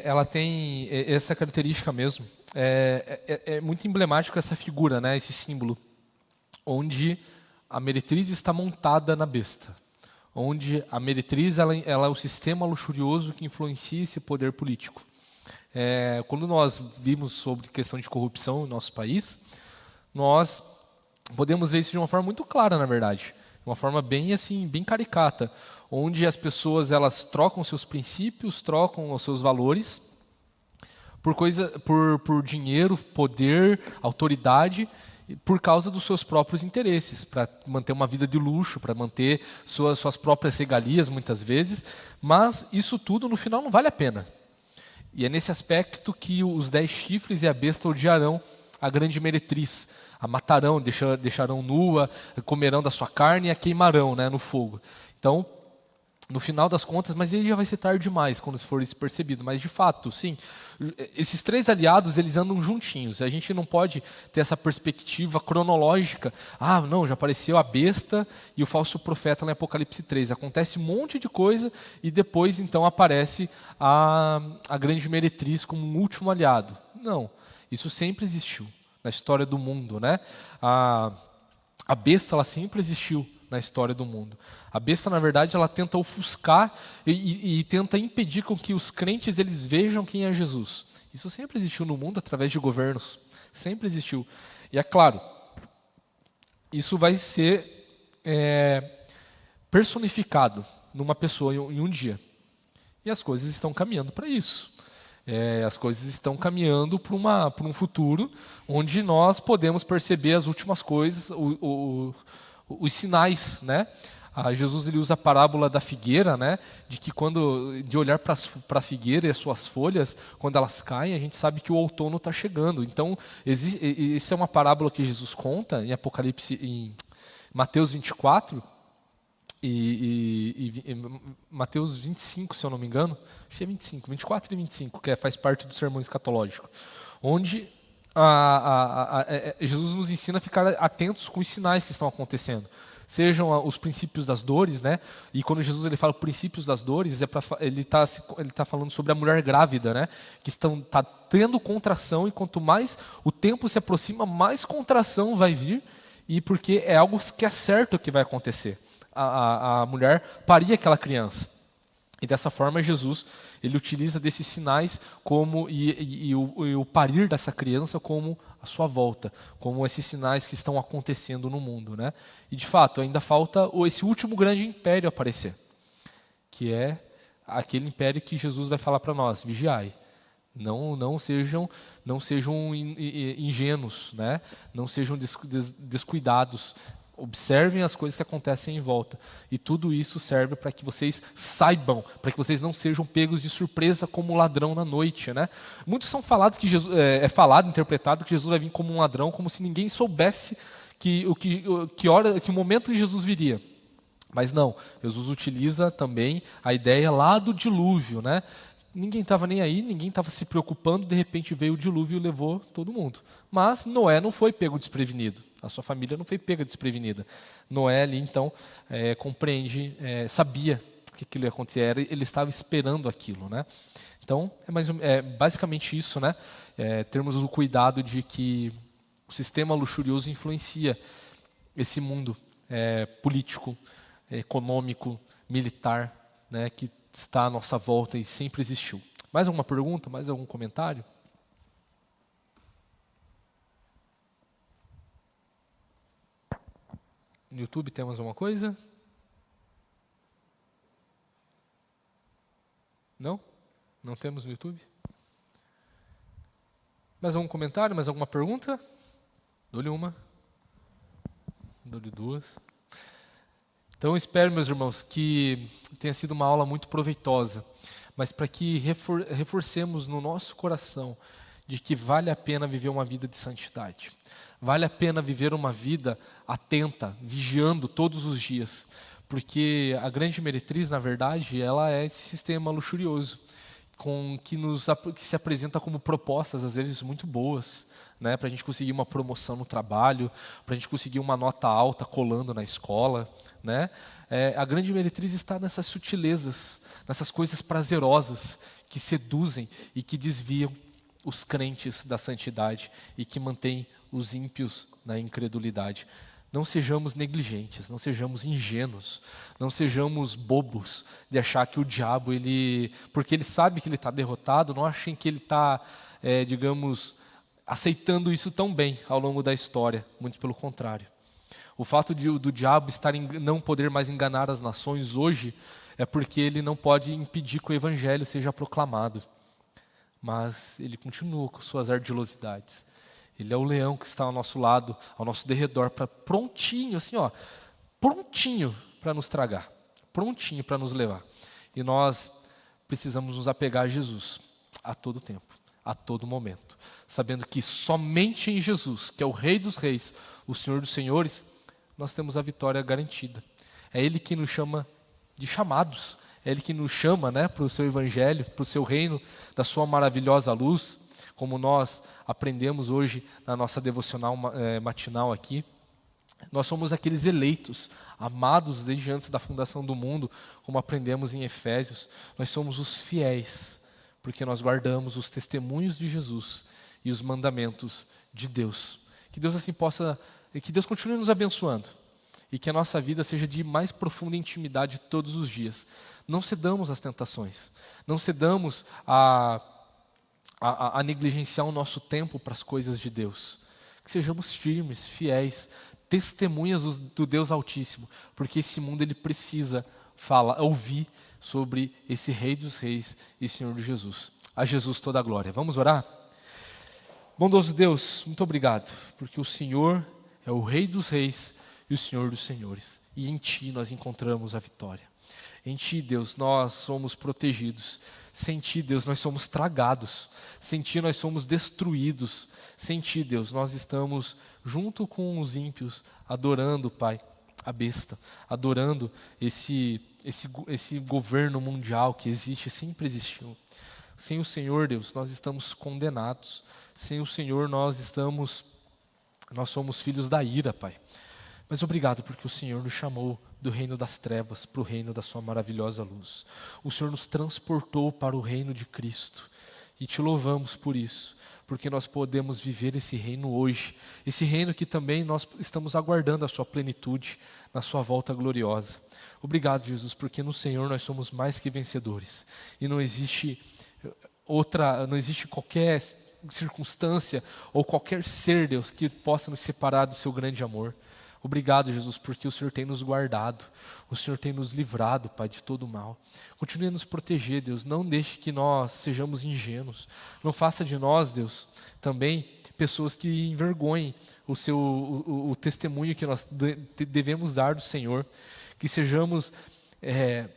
ela tem essa característica mesmo. É muito emblemático essa figura, né, esse símbolo, onde a meretriz está montada na besta, onde a meretriz ela é o sistema luxurioso que influencia esse poder político. Quando nós vimos sobre questão de corrupção no nosso país, nós podemos ver isso de uma forma muito clara, na verdade, de uma forma bem assim, bem caricata, onde as pessoas elas trocam seus princípios, trocam os seus valores por dinheiro, poder, autoridade, por causa dos seus próprios interesses, para manter uma vida de luxo, para manter suas próprias regalias, muitas vezes, mas isso tudo, no final, não vale a pena. E é nesse aspecto que os 10 chifres e a besta odiarão a grande meretriz, a matarão, deixarão nua, comerão da sua carne e a queimarão, né, no fogo. Então, no final das contas, mas aí já vai ser tarde demais quando for isso percebido, mas de fato, sim, esses 3 aliados, eles andam juntinhos. A gente não pode ter essa perspectiva cronológica. Ah, não, já apareceu a besta e o falso profeta lá em Apocalipse 3. Acontece um monte de coisa e depois, então, aparece a grande meretriz como um último aliado. Não, isso sempre existiu na história do mundo, né? A besta, ela sempre existiu na história do mundo. A besta, na verdade, ela tenta ofuscar e tenta impedir com que os crentes eles vejam quem é Jesus. Isso sempre existiu no mundo através de governos. Sempre existiu. E é claro, isso vai ser personificado numa pessoa em um dia. E as coisas estão caminhando para isso. As coisas estão caminhando para um futuro onde nós podemos perceber as últimas coisas, os sinais, né? Jesus ele usa a parábola da figueira, né? De que de olhar para a figueira e as suas folhas, quando elas caem, a gente sabe que o outono está chegando. Então, essa é uma parábola que Jesus conta em Apocalipse, em Mateus 24 e Mateus 25, se eu não me engano. Acho que é 25, 24 e 25, que faz parte do sermão escatológico, onde Jesus nos ensina a ficar atentos com os sinais que estão acontecendo. Sejam os princípios das dores, né? E quando Jesus ele fala princípios das dores, ele está falando sobre a mulher grávida, né? Que está tendo contração, e quanto mais o tempo se aproxima, mais contração vai vir, e porque é algo que é certo que vai acontecer. A mulher paria aquela criança. E dessa forma Jesus ele utiliza desses sinais e o parir dessa criança como a sua volta, como esses sinais que estão acontecendo no mundo, né? E de fato ainda falta esse último grande império aparecer, que é aquele império que Jesus vai falar para nós: vigiai, não sejam ingênuos, né? Não sejam descuidados. Observem as coisas que acontecem em volta. E tudo isso serve para que vocês saibam, para que vocês não sejam pegos de surpresa como um ladrão na noite, né? Muitos são falados que Jesus, interpretado que Jesus vai vir como um ladrão, como se ninguém soubesse que o momento que Jesus viria. Mas não, Jesus utiliza também a ideia lá do dilúvio, né? Ninguém estava nem aí, ninguém estava se preocupando, de repente veio o dilúvio e levou todo mundo. Mas Noé não foi pego desprevenido, a sua família não foi pega desprevenida. Noé ali então sabia que aquilo ia acontecer, ele estava esperando aquilo, né? Então é basicamente isso, né? Termos o cuidado de que o sistema luxurioso influencia esse mundo político, econômico, militar, né? Que está à nossa volta e sempre existiu. Mais alguma pergunta? Mais algum comentário? No YouTube temos alguma coisa? Não? Não temos no YouTube? Mais algum comentário? Mais alguma pergunta? Dou-lhe uma. Dou-lhe duas. Então, espero, meus irmãos, que tenha sido uma aula muito proveitosa, mas para que reforcemos no nosso coração de que vale a pena viver uma vida de santidade. Vale a pena viver uma vida atenta, vigiando todos os dias, porque a grande meretriz, na verdade, ela é esse sistema luxurioso, que se apresenta como propostas, às vezes, muito boas, né, para a gente conseguir uma promoção no trabalho, para a gente conseguir uma nota alta colando na escola, né? A grande meretriz está nessas sutilezas, nessas coisas prazerosas que seduzem e que desviam os crentes da santidade e que mantêm os ímpios na incredulidade. Não sejamos negligentes, não sejamos ingênuos, não sejamos bobos de achar que o diabo, porque ele sabe que ele está derrotado, não achem que ele está, aceitando isso tão bem ao longo da história. Muito pelo contrário. O fato do diabo não poder mais enganar as nações hoje é porque ele não pode impedir que o evangelho seja proclamado. Mas ele continua com suas ardilosidades. Ele é o leão que está ao nosso lado, ao nosso derredor, prontinho, assim, prontinho para nos tragar, prontinho para nos levar. E nós precisamos nos apegar a Jesus a todo tempo, a todo momento, sabendo que somente em Jesus, que é o Rei dos Reis, o Senhor dos Senhores, nós temos a vitória garantida. É Ele que nos chama de chamados, é Ele que nos chama, né, para o seu evangelho, para o seu reino, da sua maravilhosa luz, como nós aprendemos hoje na nossa devocional matinal aqui. Nós somos aqueles eleitos, amados desde antes da fundação do mundo, como aprendemos em Efésios. Nós somos os fiéis, porque nós guardamos os testemunhos de Jesus e os mandamentos de Deus. Que Deus que Deus continue nos abençoando e que a nossa vida seja de mais profunda intimidade todos os dias. Não cedamos às tentações, não cedamos a negligenciar o nosso tempo para as coisas de Deus. Que sejamos firmes, fiéis, testemunhas do Deus Altíssimo, porque esse mundo ele precisa ouvir sobre esse Rei dos Reis e Senhor de Jesus. A Jesus toda a glória. Vamos orar? Bondoso Deus, muito obrigado, porque o Senhor é o Rei dos Reis e o Senhor dos Senhores. E em Ti nós encontramos a vitória. Em Ti, Deus, nós somos protegidos. Sem Ti, Deus, nós somos tragados. Sem Ti, nós somos destruídos. Sem Ti, Deus, nós estamos junto com os ímpios, adorando, Pai, a besta, adorando esse governo mundial que existe, sempre existiu. Sem o Senhor, Deus, nós estamos condenados. Sem o Senhor, nós somos filhos da ira, Pai. Mas obrigado porque o Senhor nos chamou do reino das trevas para o reino da sua maravilhosa luz. O Senhor nos transportou para o reino de Cristo. E te louvamos por isso, porque nós podemos viver esse reino hoje. Esse reino que também nós estamos aguardando a sua plenitude, na sua volta gloriosa. Obrigado, Jesus, porque no Senhor nós somos mais que vencedores. E não existe qualquer circunstância ou qualquer ser, Deus, que possa nos separar do seu grande amor. Obrigado, Jesus, porque o Senhor tem nos guardado, o Senhor tem nos livrado, Pai, de todo o mal. Continue a nos proteger, Deus, não deixe que nós sejamos ingênuos. Não faça de nós, Deus, também pessoas que envergonhem o testemunho que nós devemos dar do Senhor, que sejamos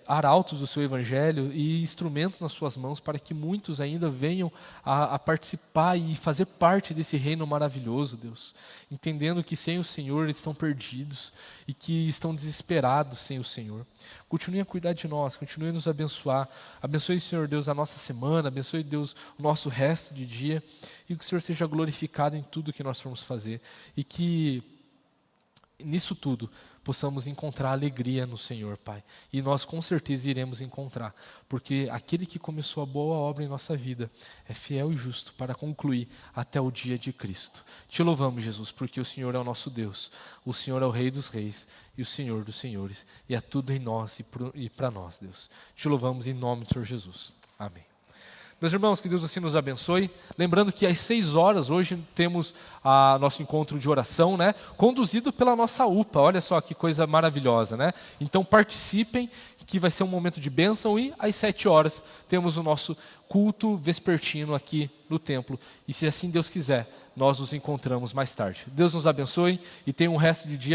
arautos do seu evangelho e instrumentos nas suas mãos para que muitos ainda venham a participar e fazer parte desse reino maravilhoso, Deus, entendendo que sem o Senhor eles estão perdidos e que estão desesperados sem o Senhor. Continue a cuidar de nós, continue a nos abençoar. Abençoe, Senhor Deus, a nossa semana, abençoe, Deus, o nosso resto de dia, e que o Senhor seja glorificado em tudo que nós formos fazer, e que nisso tudo possamos encontrar alegria no Senhor, Pai. E nós com certeza iremos encontrar, porque aquele que começou a boa obra em nossa vida é fiel e justo para concluir até o dia de Cristo. Te louvamos, Jesus, porque o Senhor é o nosso Deus, o Senhor é o Rei dos Reis e o Senhor dos Senhores, e é tudo em nós e para nós, Deus. Te louvamos em nome do Senhor Jesus. Amém. Meus irmãos, que Deus assim nos abençoe. Lembrando que às 6 horas, hoje temos nosso encontro de oração, né? Conduzido pela nossa UPA. Olha só que coisa maravilhosa, né? Então participem, que vai ser um momento de bênção. E às 7 horas temos o nosso culto vespertino aqui no templo. E se assim Deus quiser, nós nos encontramos mais tarde. Deus nos abençoe e tenha um resto de dia